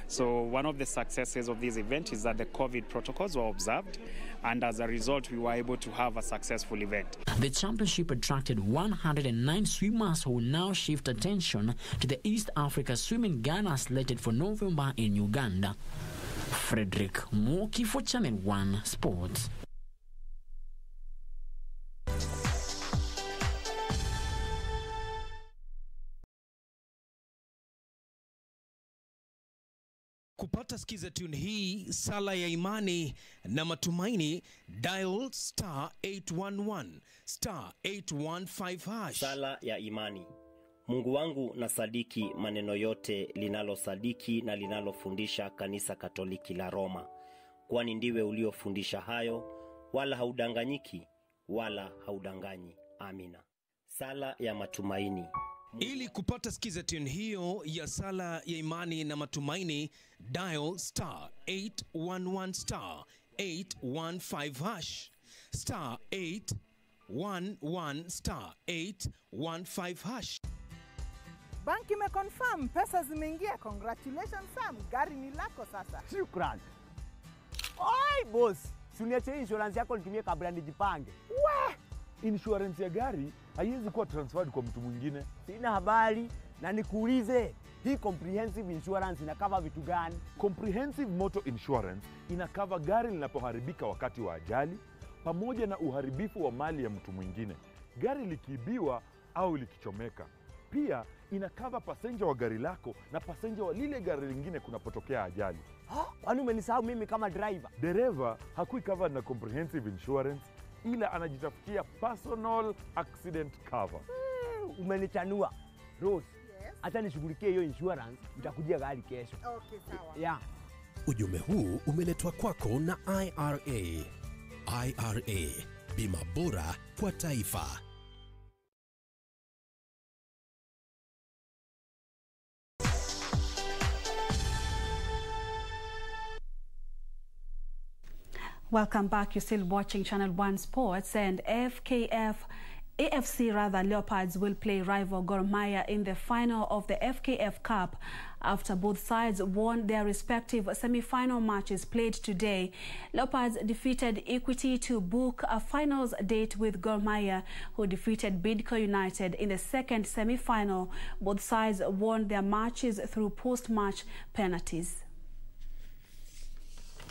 So one of the successes of this event is that the COVID protocols were observed, and as a result, we were able to have a successful event. The championship attracted 109 swimmers who now shift attention to the East Africa Swimming Gala slated for November in Uganda. Frederick Mwoki for Channel 1 Sports. Kupata skiza tune hii, sala ya imani na matumaini, dial *811 *815 hash. Sala ya imani. Mungu wangu na sadiki maneno yote linalosadiki na linalofundisha kanisa Katoliki la Roma, kwani ndiwe uliofundisha hayo, wala haudanganyiki wala haudanganyi. Amina. Sala ya matumaini. Ili kupata skiza tune hiyo ya sala ya imani na matumaini, dial *811 *815 hash *811 *815 hash. Banki imeconfirm pesa zimeingia. Congratulations Sam, gari ni lako sasa. Shukran. Oi boss, suniache insurance yako nitumie kabla nijipange. We! Insurance ya gari haiwezi kuwa transferred kwa mtu mwingine. Sina habari na nikuulize, hii comprehensive insurance inakava vitu gani? Comprehensive Motor Insurance inakava gari linapoharibika wakati wa ajali pamoja na uharibifu wa mali ya mtu mwingine, gari likiibiwa au likichomeka. Pia inakava passenger wa gari lako na passenger wa lile gari lingine kunapotokea ajali. Kwani umenisahau mimi kama driver? Dereva hakui covered na comprehensive insurance, ila anajitafutia personal accident cover. Umenichanua. Rose, acha nishughulikie hiyo insurance, nitakujia gari kesho. Okay, sawa. Yeah. Ujumbe huu umeletwa kwako na IRA. IRA, bima bora kwa taifa. Welcome back. You're still watching Channel 1 Sports, and AFC Leopards will play rival Gor Mahia in the final of the FKF Cup after both sides won their respective semi-final matches played today. Leopards defeated Equity to book a finals date with Gor Mahia, who defeated Bidco United in the second semi-final. Both sides won their matches through post-match penalties.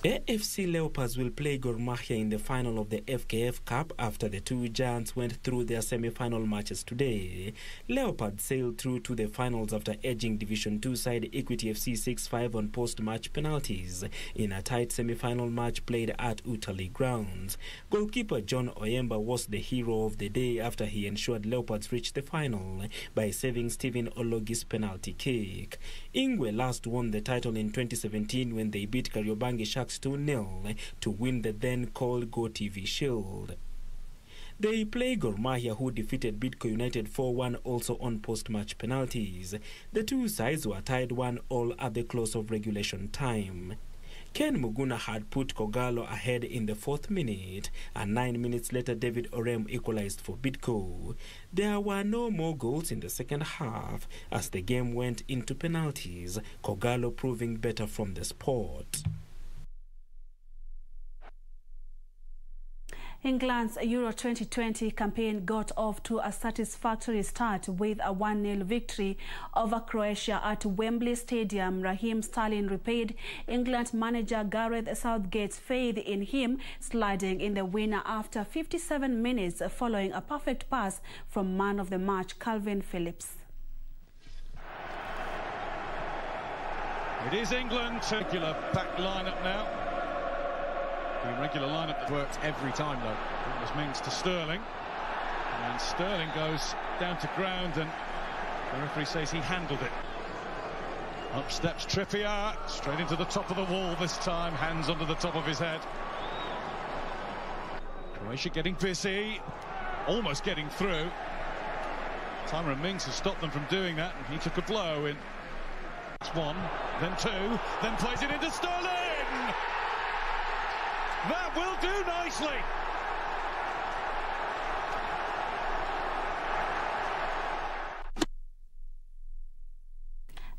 AFC Leopards will play Gor Mahia in the final of the FKF Cup after the two giants went through their semi-final matches today. Leopards sailed through to the finals after edging Division 2 side Equity FC 6-5 on post-match penalties in a tight semi-final match played at Utali grounds. Goalkeeper John Oyemba was the hero of the day after he ensured Leopards reached the final by saving Stephen Ologi's penalty kick. Ingwe last won the title in 2017 when they beat Kariobangi Sharks 2-0 to win the then called Go TV Shield. They play Gor Mahia, who defeated Bidco United 4-1 also on post-match penalties. The two sides were tied 1-1 at the close of regulation time. Ken Muguna had put Kogalo ahead in the 4th minute, and 9 minutes later David Orem equalized for Bidco. There were no more goals in the second half as the game went into penalties, Kogalo proving better from the spot. England's Euro 2020 campaign got off to a satisfactory start with a 1-0 victory over Croatia at Wembley Stadium. Raheem Sterling repaid England manager Gareth Southgate's faith in him, sliding in the winner after 57 minutes following a perfect pass from man of the match Calvin Phillips. It is England, regular back lineup now. The regular lineup that worked every time, though. It was Mings to Sterling, and Sterling goes down to ground, and the referee says he handled it. Up steps Trippier, straight into the top of the wall this time, hands under the top of his head. Croatia getting busy, almost getting through. Tyrone Mings has stopped them from doing that, and he took a blow in. It's one, then two, then plays it into Sterling! That will do nicely.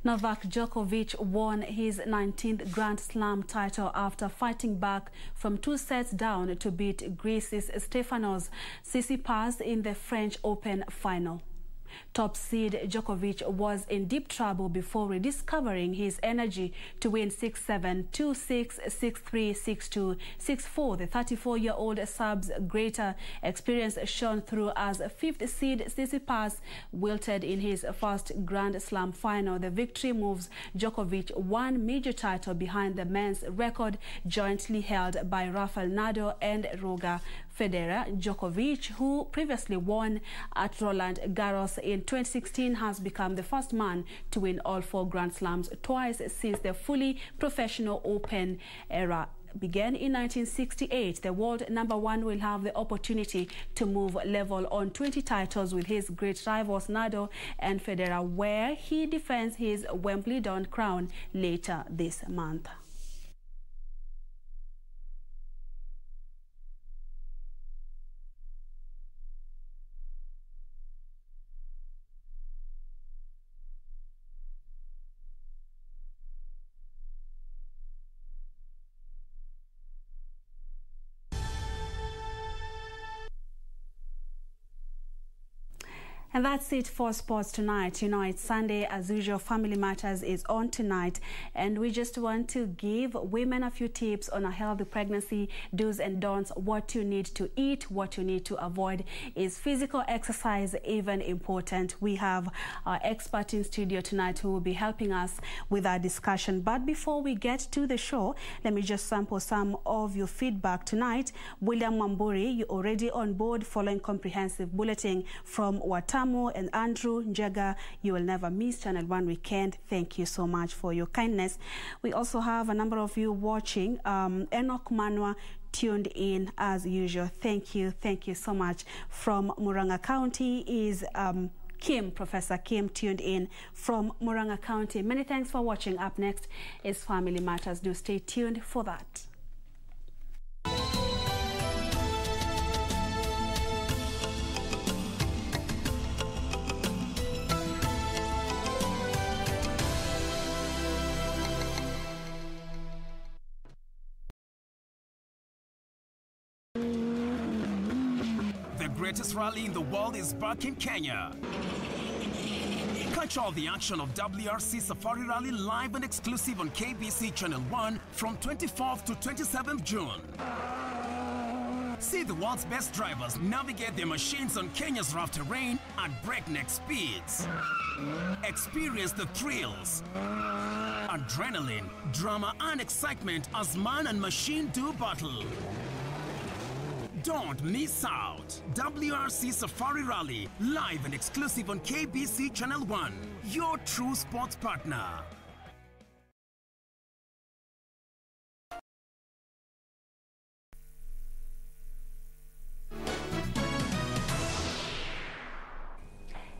Novak Djokovic won his 19th Grand Slam title after fighting back from 2 sets down to beat Greece's Stefanos Tsitsipas in the French Open final. Top seed Djokovic was in deep trouble before rediscovering his energy to win 6-7, 2-6, 6-3, 6-2, 6-4. The 34-year-old Serb's greater experience shone through as 5th seed Tsitsipas wilted in his first Grand Slam final. The victory moves Djokovic one major title behind the men's record jointly held by Rafael Nadal and Roger Federer. Djokovic, who previously won at Roland Garros in 2016, has become the first man to win all 4 Grand Slams twice since the fully professional Open era began in 1968. The world #1 will have the opportunity to move level on 20 titles with his great rivals Nadal and Federer, where he defends his Wimbledon crown later this month. And that's it for sports tonight. You know, it's Sunday. As usual, Family Matters is on tonight. And we just want to give women a few tips on a healthy pregnancy, do's and don'ts, what you need to eat, what you need to avoid. Is physical exercise even important? We have our expert in studio tonight who will be helping us with our discussion. But before we get to the show, let me just sample some of your feedback tonight. William Mamburi, you're already on board following comprehensive bulletin from Watamu and Andrew Njega. You will never miss Channel 1 Weekend. Thank you so much for your kindness. We also have a number of you watching. Enoch Manwa tuned in as usual. Thank you so much. From Murang'a County is Kim, Professor Kim, tuned in from Murang'a County. Many thanks for watching. Up next is Family Matters. Do stay tuned for that. The greatest rally in the world is back in Kenya. Catch all the action of WRC Safari Rally live and exclusive on KBC Channel 1 from 24th to 27th June. See the world's best drivers navigate their machines on Kenya's rough terrain at breakneck speeds. Experience the thrills, adrenaline, drama and excitement as man and machine do battle. Don't miss out. WRC Safari Rally, live and exclusive on KBC Channel 1, your true sports partner.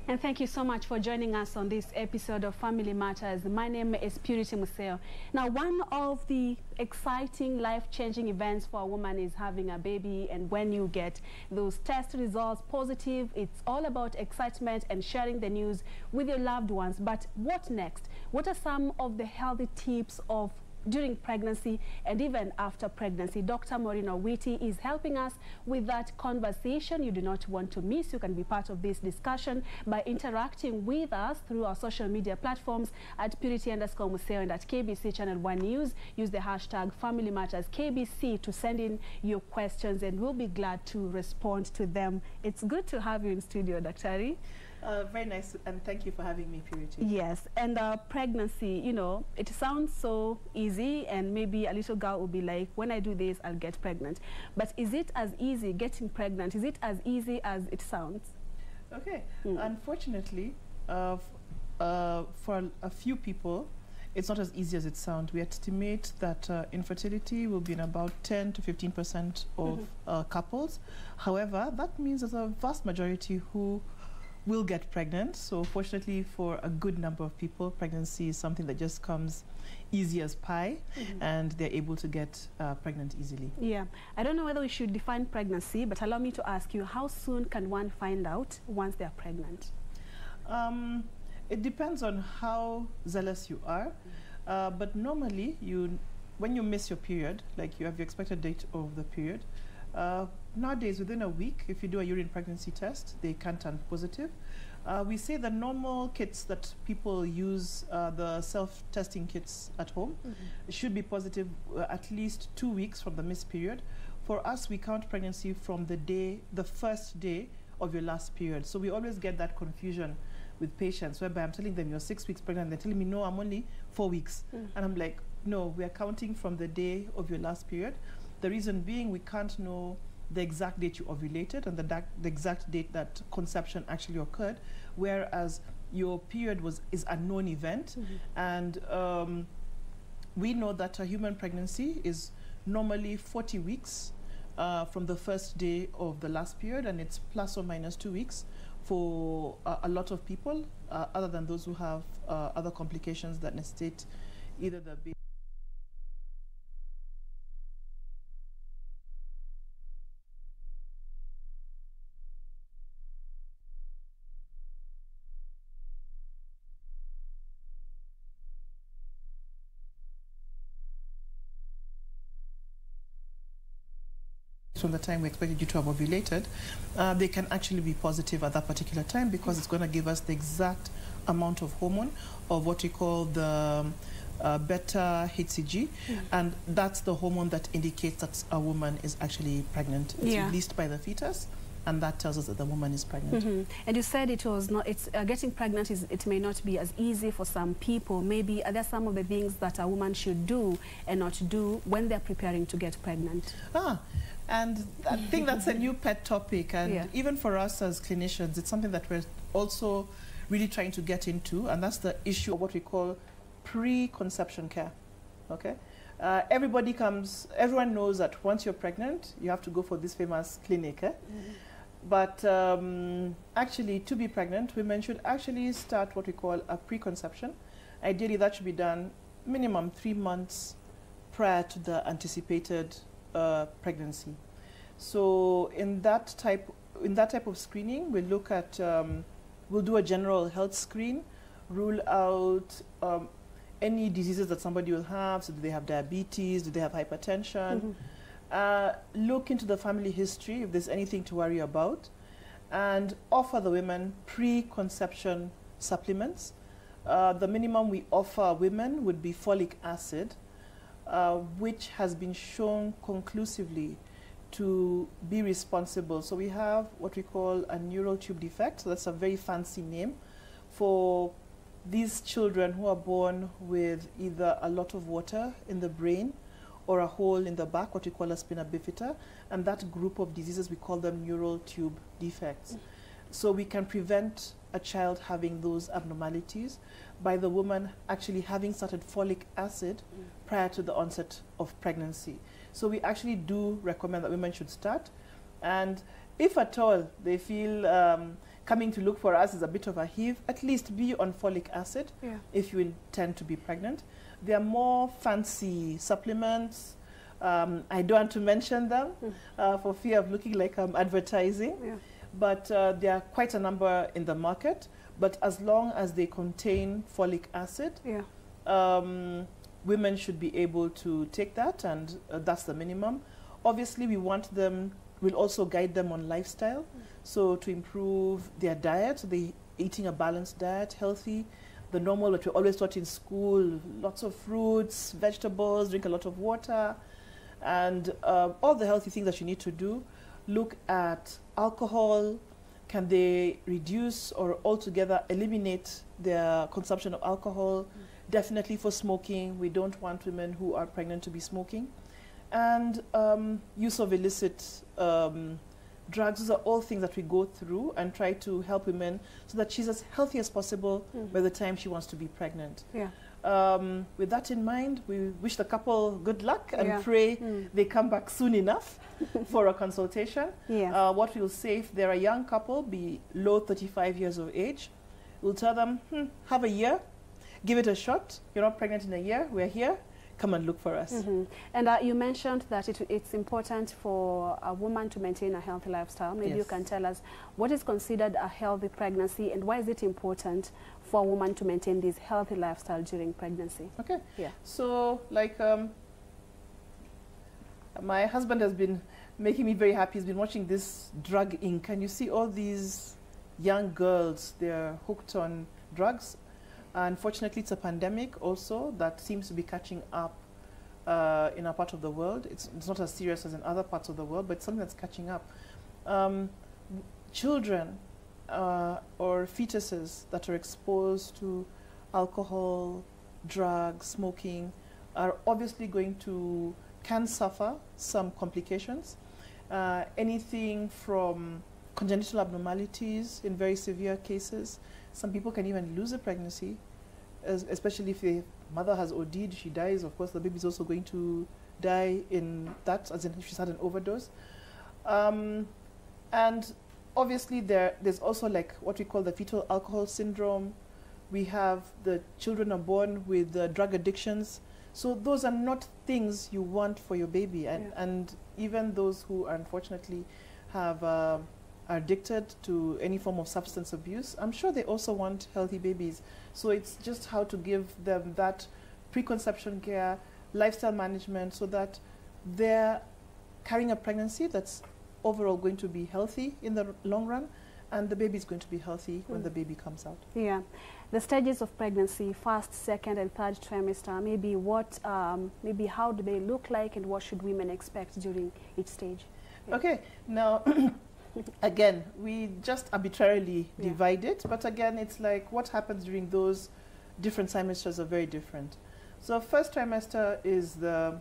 And thank you so much for joining us on this episode of Family Matters. My name is Purity Museo. Now, one of the exciting, life-changing events for a woman is having a baby, and when you get those test results positive, it's all about excitement and sharing the news with your loved ones. But what next? What are some of the healthy tips of during pregnancy and even after pregnancy? Dr. Maureen Owiti is helping us with that conversation. You do not want to miss. You can be part of this discussion by interacting with us through our social media platforms at Purity_Museo and at KBC Channel 1 News. Use the hashtag Family Matters KBC to send in your questions, and we'll be glad to respond to them. It's good to have you in studio, Dr. Very nice, and thank you for having me, Purity. Yes, and pregnancy, you know, it sounds so easy, and maybe a little girl will be like, when I do this, I'll get pregnant. But is it as easy getting pregnant? Is it as easy as it sounds? Okay, unfortunately, for a few people, it's not as easy as it sounds. We estimate that infertility will be in about 10 to 15% of couples. However, that means there's a vast majority who will get pregnant. So fortunately for a good number of people, pregnancy is something that just comes easy as pie, and they're able to get pregnant easily. Yeah, I don't know whether we should define pregnancy, but allow me to ask you, how soon can one find out once they're pregnant? It depends on how zealous you are, but normally when you miss your period, like you have your expected date of the period, nowadays within a week, if you do a urine pregnancy test, they can turn positive. We say the normal kits that people use, the self-testing kits at home, should be positive at least 2 weeks from the missed period. For us, we count pregnancy from the first day of your last period. So we always get that confusion with patients, whereby I'm telling them you're 6 weeks pregnant, they're telling me, no, I'm only 4 weeks. And I'm like, no, we are counting from the day of your last period. The reason being, we can't know the exact date you ovulated and the exact date that conception actually occurred, whereas your period is a known event. And we know that a human pregnancy is normally 40 weeks from the first day of the last period, and it's plus or minus 2 weeks for a lot of people, other than those who have other complications that necessitate either the baby. From the time we expected you to have ovulated, they can actually be positive at that particular time, because it's going to give us the exact amount of hormone, of what we call the beta HCG, and that's the hormone that indicates that a woman is actually pregnant. It's released by the fetus, and that tells us that the woman is pregnant. And you said it was not, getting pregnant it may not be as easy for some people. Maybe are there some of the things that a woman should do and not do when they're preparing to get pregnant? And I think that's a new pet topic, and even for us as clinicians, it's something that we're also really trying to get into, and that's the issue of what we call pre-conception care. Okay, everyone knows that once you're pregnant, you have to go for this famous clinic. But actually, to be pregnant, women should actually start what we call a pre-conception. Ideally, that should be done minimum 3 months prior to the anticipated pregnancy. So in that type of screening, we look at we'll do a general health screen, rule out any diseases that somebody will have. So do they have diabetes? Do they have hypertension? Look into the family history if there's anything to worry about, and offer the women pre-conception supplements. The minimum we offer women would be folic acid, which has been shown conclusively to be responsible. So we have what we call a neural tube defect. So that's a very fancy name for these children who are born with either a lot of water in the brain or a hole in the back, what we call a spina bifida. And that group of diseases, we call them neural tube defects. So we can prevent a child having those abnormalities by the woman actually having started folic acid prior to the onset of pregnancy. So we actually do recommend that women should start. And if at all they feel coming to look for us is a bit of a heave, at least be on folic acid if you intend to be pregnant. There are more fancy supplements. I don't want to mention them for fear of looking like I'm advertising. But there are quite a number in the market. But as long as they contain folic acid, women should be able to take that, and that's the minimum. Obviously, we'll also guide them on lifestyle. So to improve their diet, they eating a balanced diet, healthy, the normal that we're always taught in school, lots of fruits, vegetables, drink a lot of water, and all the healthy things that you need to do. Look at alcohol. Can they reduce or altogether eliminate their consumption of alcohol? Definitely for smoking. We don't want women who are pregnant to be smoking. And use of illicit drugs. Those are all things that we go through and try to help women so that she's as healthy as possible by the time she wants to be pregnant. With that in mind, we wish the couple good luck and pray they come back soon enough for a consultation. What we'll say, if they're a young couple, below 35 years of age, we'll tell them, have a year, give it a shot. You're not pregnant in a year, we're here. come and look for us. And you mentioned that it's important for a woman to maintain a healthy lifestyle. Maybe you can tell us what is considered a healthy pregnancy and why is it important for a woman to maintain this healthy lifestyle during pregnancy? Okay. Yeah. So, like, my husband has been making me very happy. He's been watching this Drug Inc. And you see all these young girls, they're hooked on drugs. Unfortunately, it's a pandemic also that seems to be catching up in our part of the world. It's not as serious as in other parts of the world, but it's something that's catching up. Children or fetuses that are exposed to alcohol, drugs, smoking are obviously can suffer some complications. Anything from congenital abnormalities in very severe cases. Some people can even lose a pregnancy, especially if the mother has OD'd, she dies. Of course, the baby's also going to die in that, as in if she's had an overdose. And obviously, there's also like what we call the fetal alcohol syndrome. We have the children are born with drug addictions. So those are not things you want for your baby. And even those who unfortunately are addicted to any form of substance abuse, I'm sure they also want healthy babies. So it's just how to give them that preconception care, lifestyle management, so that they're carrying a pregnancy that's overall going to be healthy in the long run, and the baby is going to be healthy when the baby comes out. Yeah. The stages of pregnancy, first, second, and third trimester, maybe how do they look like and what should women expect during each stage? Yeah. Okay, now, again, we just arbitrarily divide it, but again, it's like what happens during those different trimesters are very different. So first trimester is the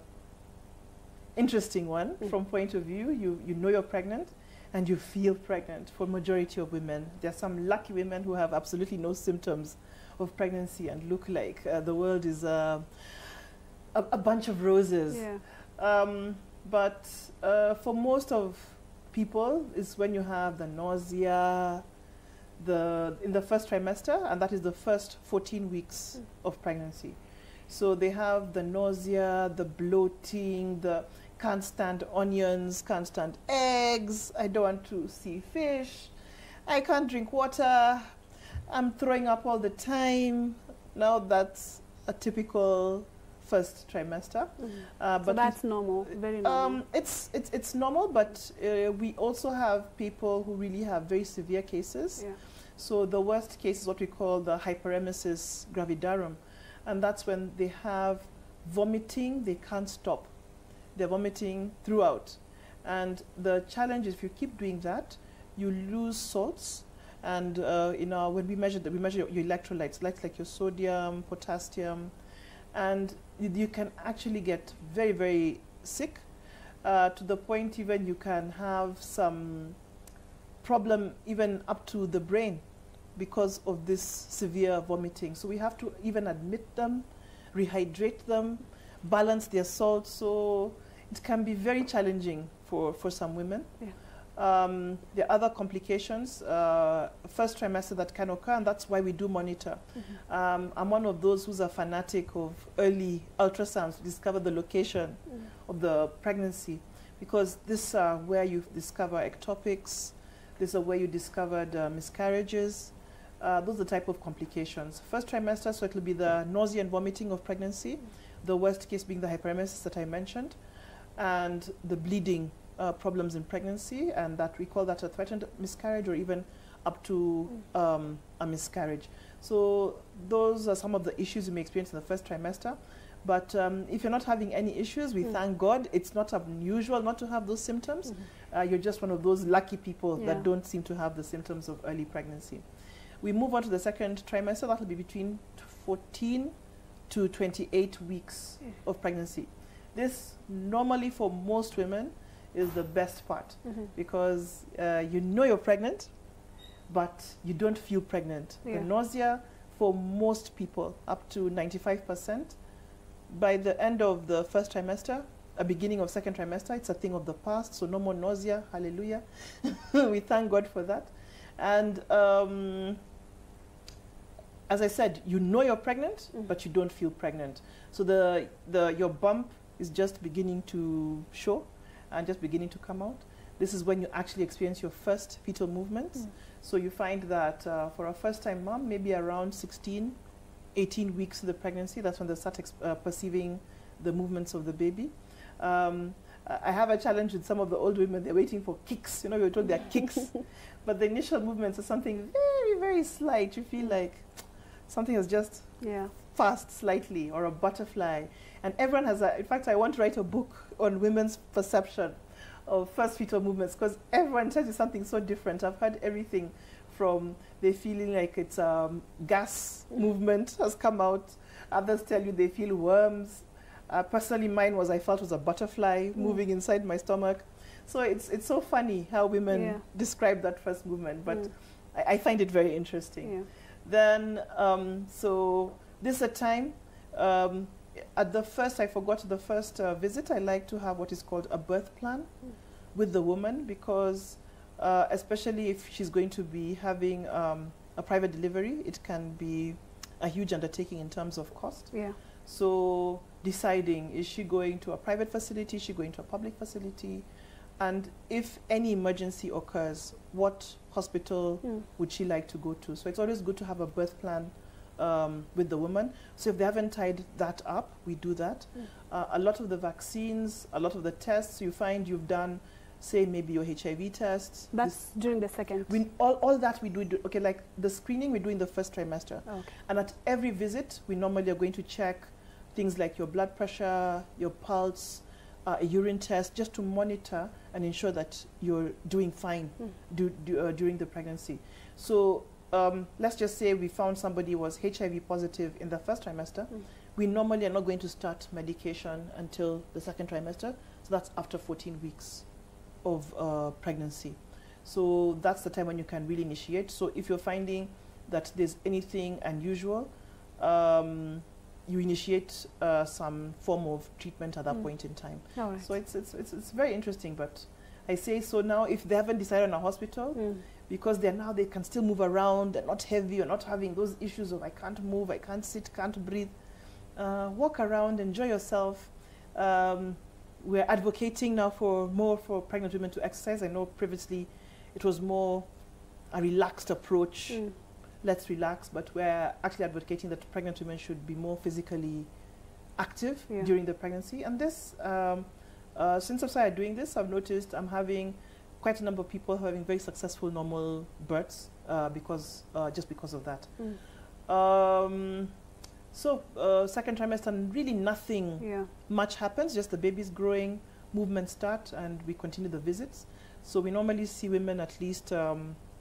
interesting one from point of view. You know you're pregnant and you feel pregnant for majority of women. There are some lucky women who have absolutely no symptoms of pregnancy and look like the world is a bunch of roses. Yeah. But for most of people, is when you have the nausea in the first trimester, and that is the first 14 weeks of pregnancy. So they have the nausea, the bloating, the can't stand onions, can't stand eggs, I don't want to see fish, I can't drink water, I'm throwing up all the time. Now that's a typical first trimester. But so that's normal, very normal. It's normal, but we also have people who really have very severe cases. Yeah. So the worst case is what we call the hyperemesis gravidarum. And that's when they have vomiting, they can't stop. They're vomiting throughout. And the challenge is if you keep doing that, you lose salts. And when we measure your electrolytes, like your sodium, potassium, and you can actually get very, very sick to the point even you can have some problem even up to the brain because of this severe vomiting. So we have to even admit them, rehydrate them, balance their salt. So it can be very challenging for some women. Yeah. There are other complications, first trimester that can occur, and that's why we do monitor. I'm one of those who's a fanatic of early ultrasounds to discover the location of the pregnancy, because this is where you discover ectopics, this is where you discovered miscarriages. Those are the type of complications. First trimester, so it will be the nausea and vomiting of pregnancy, the worst case being the hyperemesis that I mentioned, and the bleeding problems in pregnancy, and that we call that a threatened miscarriage or even up to a miscarriage. So those are some of the issues you may experience in the first trimester. But if you're not having any issues, we thank God. It's not unusual not to have those symptoms. You're just one of those lucky people that don't seem to have the symptoms of early pregnancy. We move on to the second trimester. That will be between 14 to 28 weeks of pregnancy. This normally for most women is the best part because you know you're pregnant, but you don't feel pregnant. The nausea for most people, up to 95%, by the end of the first trimester, beginning of second trimester, it's a thing of the past, so no more nausea, hallelujah. We thank God for that. And as I said, you know you're pregnant, but you don't feel pregnant. So your bump is just beginning to show and just beginning to come out. This is when you actually experience your first fetal movements. So you find that for a first-time mom, maybe around 16, 18 weeks of the pregnancy, that's when they start perceiving the movements of the baby. I have a challenge with some of the old women. They're waiting for kicks. You know, you're told they're kicks. But the initial movements are something very, very slight. You feel like something is just fast slightly, or a butterfly. And everyone has in fact, I want to write a book on women's perception of first fetal movements, because everyone tells you something so different. I've heard everything from they feeling like it's gas movement has come out. Others tell you they feel worms. Personally, mine I felt was a butterfly moving inside my stomach. So it's so funny how women describe that first movement, but I find it very interesting. Then, so this is a time, at the first, I forgot the first visit, I like to have what is called a birth plan with the woman, because especially if she's going to be having a private delivery, it can be a huge undertaking in terms of cost. So deciding, is she going to a private facility, is she going to a public facility, and if any emergency occurs, what hospital would she like to go to? So it's always good to have a birth plan with the woman. So if they haven't tied that up, we do that. A lot of the vaccines, a lot of the tests, you find you've done, say maybe your HIV tests. That's during the second? All that we do, okay, like the screening we do in the first trimester. And at every visit, we normally are going to check things like your blood pressure, your pulse, a urine test, just to monitor and ensure that you're doing fine during the pregnancy. So let's just say we found somebody was HIV positive in the first trimester. We normally are not going to start medication until the second trimester. So that's after 14 weeks of pregnancy. So that's the time when you can really initiate. So if you're finding that there's anything unusual, you initiate some form of treatment at that point in time. So it's very interesting, but I say so now if they haven't decided on a hospital, because they can still move around, they're not heavy, or not having those issues of I can't move, I can't sit, can't breathe. Walk around, enjoy yourself. We're advocating now more for pregnant women to exercise. I know previously it was more a relaxed approach. Let's relax, but we're actually advocating that pregnant women should be more physically active during the pregnancy. And this, since I've started doing this, I've noticed I'm having quite a number of people having very successful normal births just because of that. So second trimester, really nothing much happens, just the baby's growing, movements start, and we continue the visits. So we normally see women at least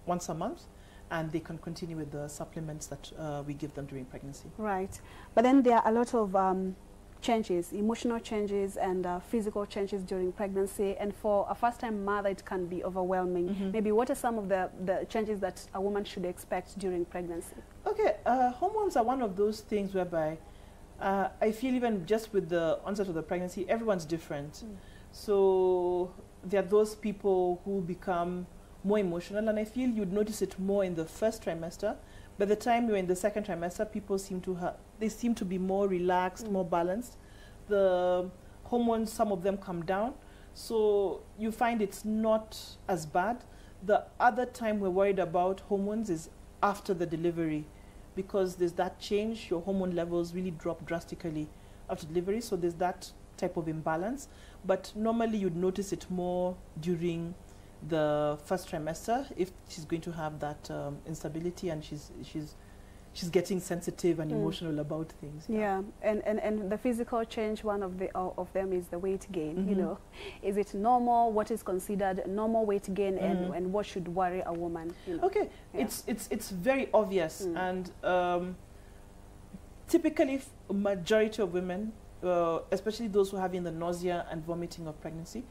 once a month, and they can continue with the supplements that we give them during pregnancy. Right. But then there are a lot of changes, emotional changes and physical changes during pregnancy. And for a first-time mother, it can be overwhelming. Maybe what are some of the changes that a woman should expect during pregnancy? Okay, hormones are one of those things whereby I feel even just with the onset of the pregnancy, everyone's different. So there are those people who become more emotional, and I feel you'd notice it more in the first trimester. By the time you're in the second trimester, people seem to be more relaxed, more balanced. The hormones, some of them come down, so you find it's not as bad. The other time we're worried about hormones is after the delivery, because there's that change. Your hormone levels really drop drastically after delivery, so there's that type of imbalance. But normally you'd notice it more during the first trimester if she's going to have that instability and she's getting sensitive and emotional about things. And the physical change, one of them is the weight gain. You know, is it normal? What is considered normal weight gain, and what should worry a woman? You know? Okay, it's very obvious, and typically a majority of women, especially those who are having the nausea and vomiting of pregnancy.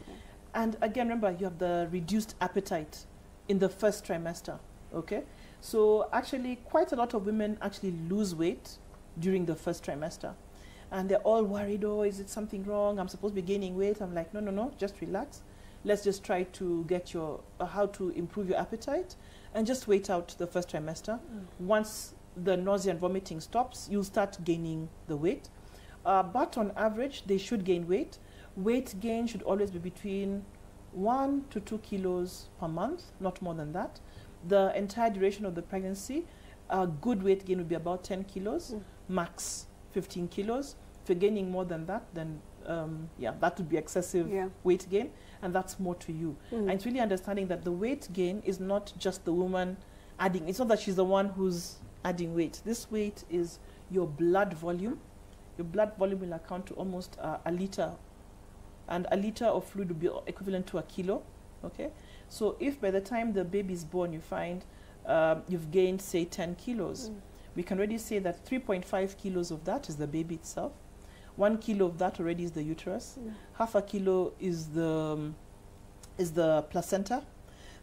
And again, remember, you have the reduced appetite in the first trimester, okay? So actually, quite a lot of women actually lose weight during the first trimester. And they're all worried, oh, is it something wrong? I'm supposed to be gaining weight. I'm like, no, just relax. Let's just try to get how to improve your appetite, and just wait out the first trimester. Once the nausea and vomiting stops, you'll start gaining the weight. But on average, they should gain weight. Weight gain should always be between 1 to 2 kilos per month, not more than that. The entire duration of the pregnancy, a good weight gain would be about 10 kilos, max 15 kilos. If you're gaining more than that, then yeah, that would be excessive weight gain, and that's more to you. And it's really understanding that the weight gain is not just the woman adding. It's not that she's the one who's adding weight. This weight is your blood volume. Your blood volume will account to almost a liter, and a liter of fluid would be equivalent to a kilo. Okay, so if by the time the baby is born you find you've gained, say, 10 kilos, we can already say that 3.5 kilos of that is the baby itself. 1 kilo of that already is the uterus. Half a kilo is the placenta.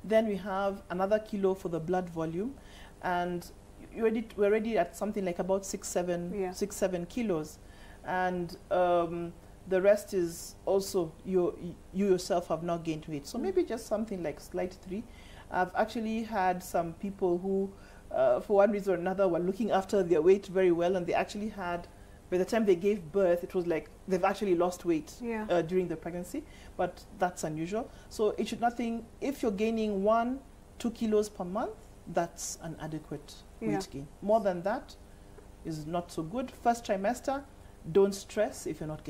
Then we have another kilo for the blood volume, and we're already at something like about 6-7 kilos, and the rest is also you yourself have not gained weight. So maybe just something like slight 3. I've actually had some people who, for one reason or another, were looking after their weight very well, and they actually had, by the time they gave birth, it was like they've actually lost weight during the pregnancy, but that's unusual. So it should nothing, if you're gaining 1-2 kilos per month, that's an adequate weight gain. More than that is not so good. First trimester, don't stress if you're not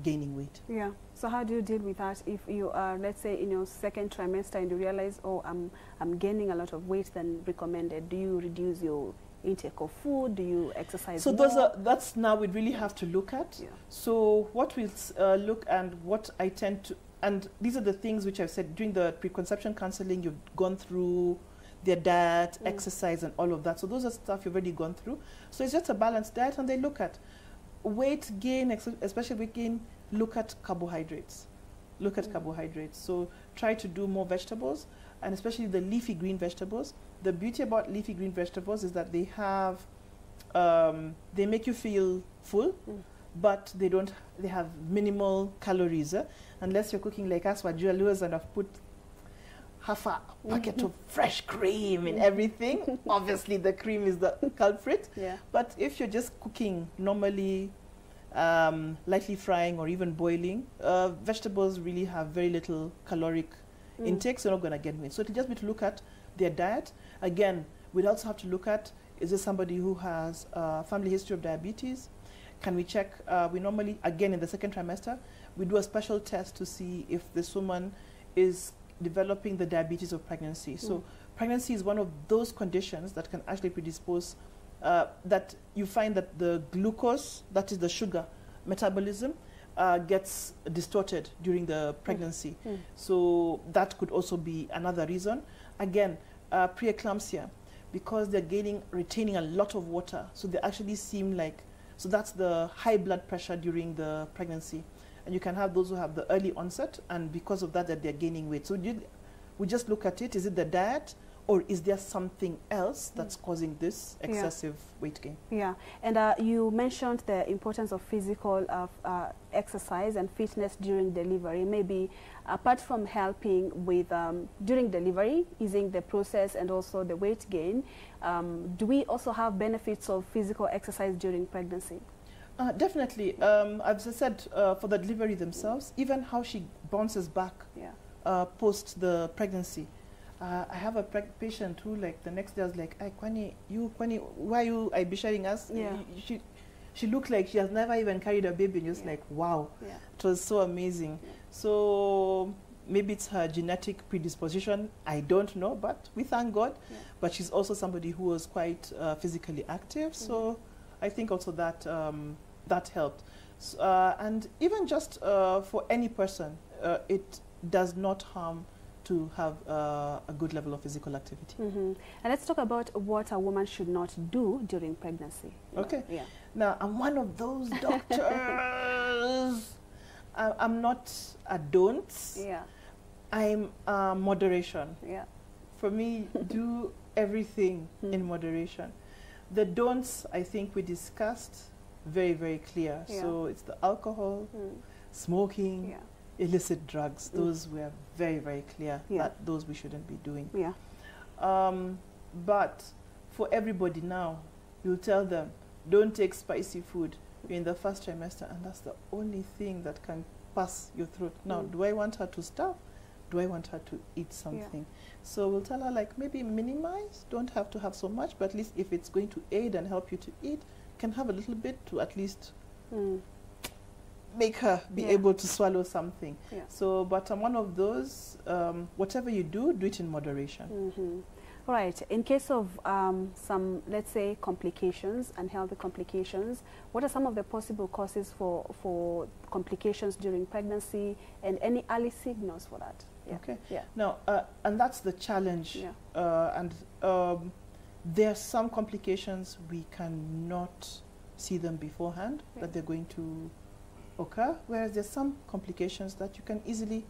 gaining weight. Yeah. So how do you deal with that if you are, let's say, in your second trimester and you realize, oh, I'm gaining a lot of weight than recommended? Do you reduce your intake of food? Do you exercise so more? That's now we'd really have to look at. So what we'll look, and what I tend to, and these are the things which I've said during the preconception counseling, you've gone through their diet, exercise, and all of that. So those are stuff you've already gone through. So it's just a balanced diet, and they look at weight gain, especially weight gain, look at carbohydrates. Look at carbohydrates. So try to do more vegetables, and especially the leafy green vegetables. The beauty about leafy green vegetables is that they have, they make you feel full, but they have minimal calories. Unless you're cooking like us, Wajualuas, and I've put half a packet of fresh cream in everything. Obviously, the cream is the culprit. But if you're just cooking normally, lightly frying or even boiling, vegetables really have very little caloric intake, so you're not going to get weight. So it'll just be to look at their diet. Again, we'd also have to look at, is this somebody who has a family history of diabetes? Can we check, we normally, again, in the second trimester, we do a special test to see if this woman is developing the diabetes of pregnancy. So pregnancy is one of those conditions that can actually predispose, that you find that the glucose, that is the sugar metabolism, gets distorted during the pregnancy. So that could also be another reason. Again, preeclampsia, because they're retaining a lot of water, so they actually seem like, so that's the high blood pressure during the pregnancy. And you can have those who have the early onset, and because of that, they're gaining weight. So we just look at it, is it the diet, or is there something else that's causing this excessive weight gain? Yeah, and you mentioned the importance of physical exercise and fitness during delivery. Maybe apart from helping with during delivery, easing the process and also the weight gain, do we also have benefits of physical exercise during pregnancy? Definitely. As I said, for the delivery themselves, even how she bounces back post the pregnancy. I have a patient who, like, the next day I was like, Kwani, why you be sharing us? She looked like she has never even carried a baby, and just like, wow. It was so amazing. So maybe it's her genetic predisposition, I don't know, but we thank God. But she's also somebody who was quite physically active, so I think also that that helped. And even just for any person, it does not harm to have a good level of physical activity. And let's talk about what a woman should not do during pregnancy. Okay. Now, I'm one of those doctors. I'm not a don't. I'm moderation. For me, do everything in moderation. The don'ts, I think we discussed, very, very clear. So it's the alcohol, smoking, illicit drugs. Those were very, very clear that those we shouldn't be doing. But for everybody now, You'll tell them, don't take spicy food. You're in the first trimester, and that's the only thing that can pass your throat. Now, do I want her to starve? Do I want her to eat something? So we'll tell her, like, maybe minimize, don't have to have so much, but at least if it's going to aid and help you to eat, can have a little bit to at least make her be able to swallow something. So, but I'm one of those, whatever you do, do it in moderation. Right. In case of some, let's say, complications, unhealthy complications, what are some of the possible causes for complications during pregnancy, and any early signals for that? Okay. Now, and that's the challenge. There are some complications we cannot see them beforehand, that they're going to occur, whereas there's some complications that you can easily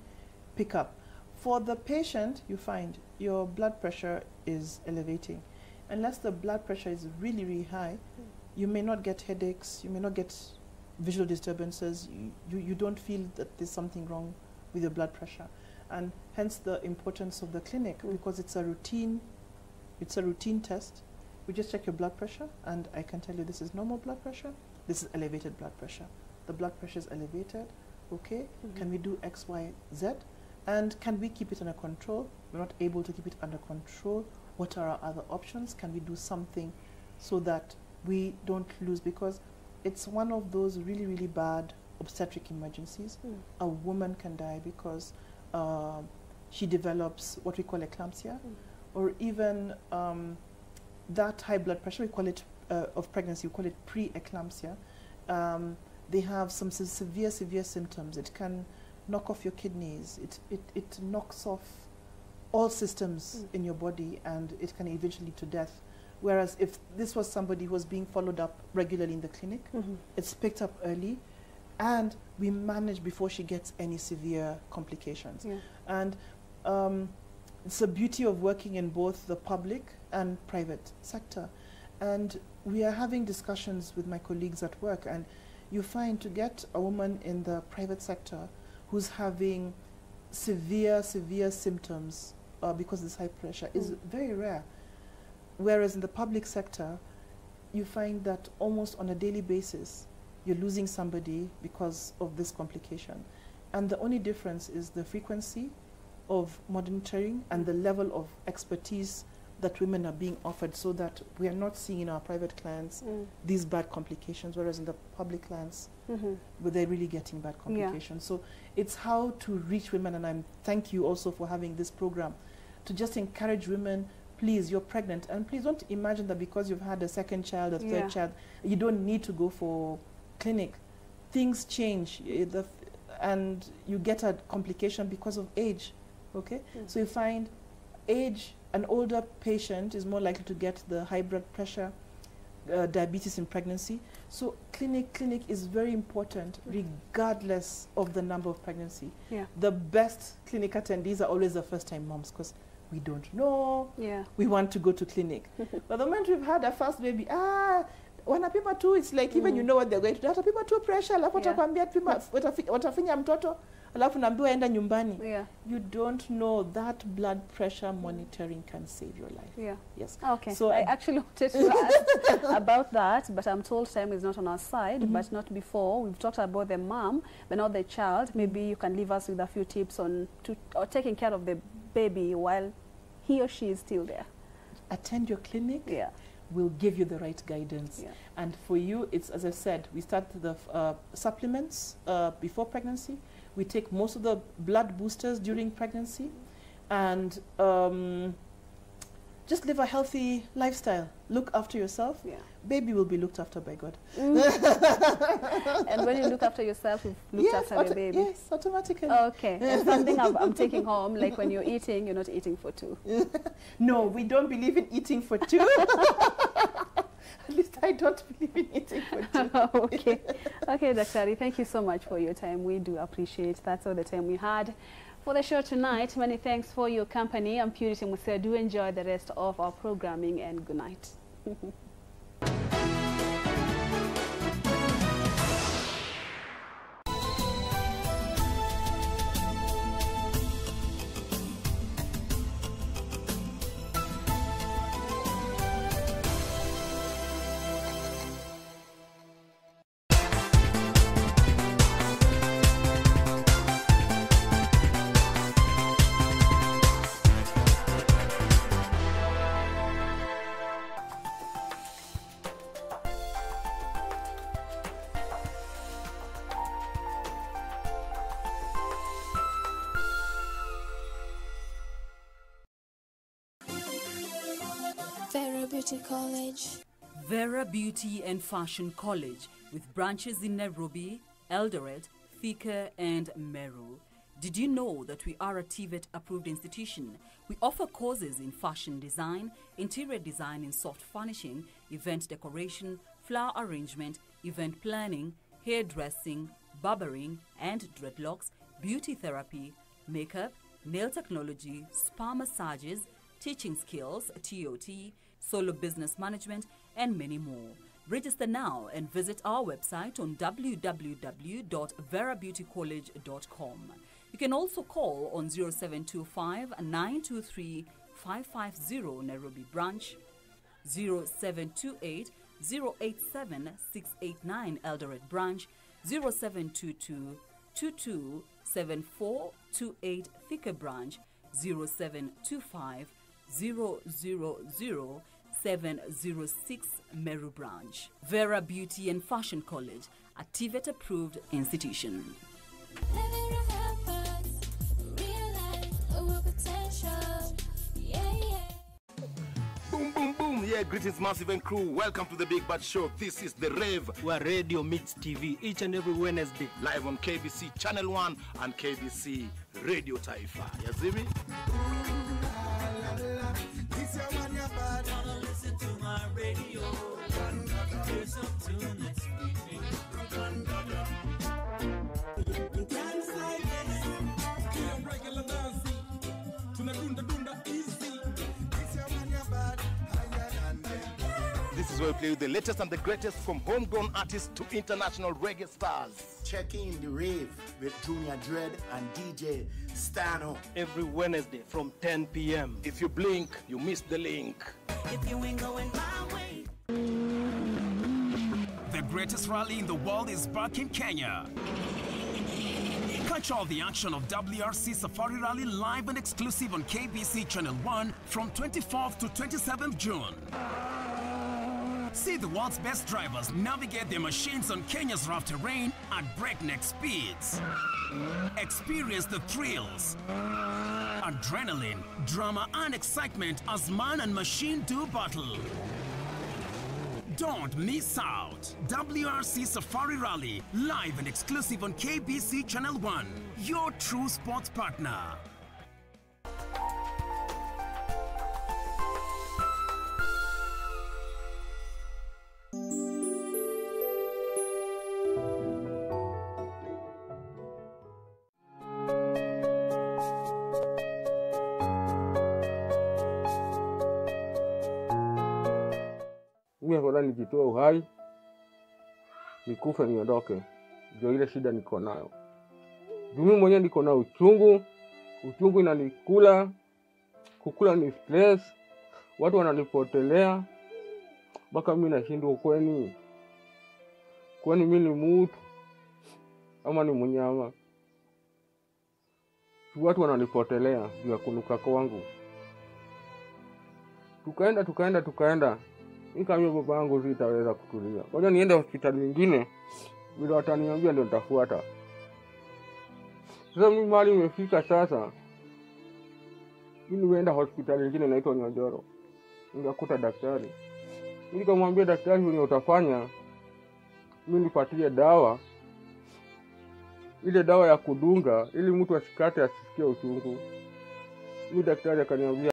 pick up. For the patient, you find your blood pressure is elevating. Unless the blood pressure is really, really high, you may not get headaches, you may not get visual disturbances, you don't feel that there's something wrong with your blood pressure. And hence the importance of the clinic, because it's a routine test. We just check your blood pressure, and I can tell you this is normal blood pressure, this is elevated blood pressure. The blood pressure is elevated, okay, can we do X, Y, Z? And can we keep it under control? We're not able to keep it under control. What are our other options? Can we do something so that we don't lose? Because it's one of those really, really bad obstetric emergencies. A woman can die because she develops what we call eclampsia, or even that high blood pressure, we call it, of pregnancy, we call it pre-eclampsia. They have some severe symptoms. It can knock off your kidneys. It knocks off all systems in your body, and it can eventually lead to death. Whereas if this was somebody who was being followed up regularly in the clinic, it's picked up early, and we manage before she gets any severe complications. And it's the beauty of working in both the public and private sector. And we are having discussions with my colleagues at work, and you find to get a woman in the private sector who's having severe symptoms because of this high pressure is very rare. Whereas in the public sector, you find that almost on a daily basis, you're losing somebody because of this complication. And the only difference is the frequency of monitoring and the level of expertise that women are being offered, so that we are not seeing in our private clients these bad complications, whereas in the public clients, where they're really getting bad complications. So it's how to reach women, and thank you also for having this program, to just encourage women, please, you're pregnant, and please don't imagine that because you've had a second child, a third child, you don't need to go for clinic. Things change, and you get a complication because of age, okay? So you find age, an older patient is more likely to get the high blood pressure, diabetes in pregnancy. So clinic is very important regardless of the number of pregnancy. The best clinic attendees are always the first-time moms, because we don't know, we want to go to clinic. But the moment we've had a first baby, wanapima tu, it's like even you know what they're going to do. Watapima tu pressure, alafu watakwambia watafinya mtoto, alafu naambiwa enda nyumbani. You don't know that blood pressure monitoring can save your life. Yes. Okay. So I actually wanted to ask about that, but I'm told time is not on our side, but not before. We've talked about the mom, but not the child. Maybe you can leave us with a few tips on taking care of the baby while he or she is still there. Attend your clinic. Will give you the right guidance. And for you, it's, as I said, we start the supplements before pregnancy. We take most of the blood boosters during pregnancy, and just live a healthy lifestyle. Look after yourself. Baby will be looked after by God. And when you look after yourself, you've looked after the baby. Yes, automatically. Okay. And something I'm taking home, like when you're eating, you're not eating for two. No, we don't believe in eating for two. At least I don't believe in eating for two. Okay. Okay, Daktari, thank you so much for your time. We do appreciate that's all the time we had for the show tonight. Many thanks for your company. I'm Purity Museo. Do enjoy the rest of our programming, and good night. Vera Beauty College. Vera Beauty and Fashion College, with branches in Nairobi, Eldoret, Thika and Meru. Did you know that we are a TVET-approved institution? We offer courses in fashion design, interior design in soft furnishing, event decoration, flower arrangement, event planning, hairdressing, barbering and dreadlocks, beauty therapy, makeup, nail technology, spa massages, teaching skills, TOT, solo business management, and many more. Register now and visit our website on www.verabeautycollege.com. You can also call on 0725 923 550 Nairobi branch, 0728 087 689 Eldoret branch, 0722 22 7428 Thika branch, 0725 000 706 Meru branch. Vera Beauty and Fashion College, a TVET approved institution. Boom, boom, boom. Yeah, greetings, Massive and crew. Welcome to the Big Bad Show. This is The Rave, where radio meets TV each and every Wednesday. Live on KBC Channel 1 and KBC Radio Taifa. You see me? This your man, you're bad. Wanna listen to my radio. Here's some tune that's speaking. Dance like this. Get regular dancing. Tunadunda dunda easy. This your man, you're bad. Higher than them. This is where we play with the latest and the greatest, from homegrown artists to international reggae stars. Check in The Rave with Junior Dread and DJ Stano. Every Wednesday from 10 p.m. If you blink, you miss the link. If you ain't going my way. The greatest rally in the world is back in Kenya. Catch all the action of WRC Safari Rally live and exclusive on KBC Channel 1 from 24th to 27th June. See the world's best drivers navigate their machines on Kenya's rough terrain at breakneck speeds. Experience the thrills, adrenaline, drama and excitement as man and machine do battle. Don't miss out. WRC Safari Rally, live and exclusive on KBC Channel 1, your true sports partner. Mimi kwa nikitoa uhai nikufe niondoke, ndio ile shida niko nayo. Mimi mwenyewe niko na uchungu inanikula, kukula ni stress, watu wananipotelea, mpaka mimi nashindwa kwani mimi ni mtu ama ni mnyama. Watu wananipotelea juu ya kunuka kwangu. Tukaenda. Nikamwambia baba yangu sitaweza kutulia. Ngoja niende hospitali nyingine. Bila wataniambia ndio nitafuata. Sasa mimi mali imefika sasa. Mimi nienda hospitali nyingine inaitwa Nyojoro. Nikakuta daktari. Nikamwambia daktari, wewe utafanya mimi nipatie dawa. Ile dawa ya kudunga ili mtu asikate asisikie uchungu. Mimi daktari akaniambia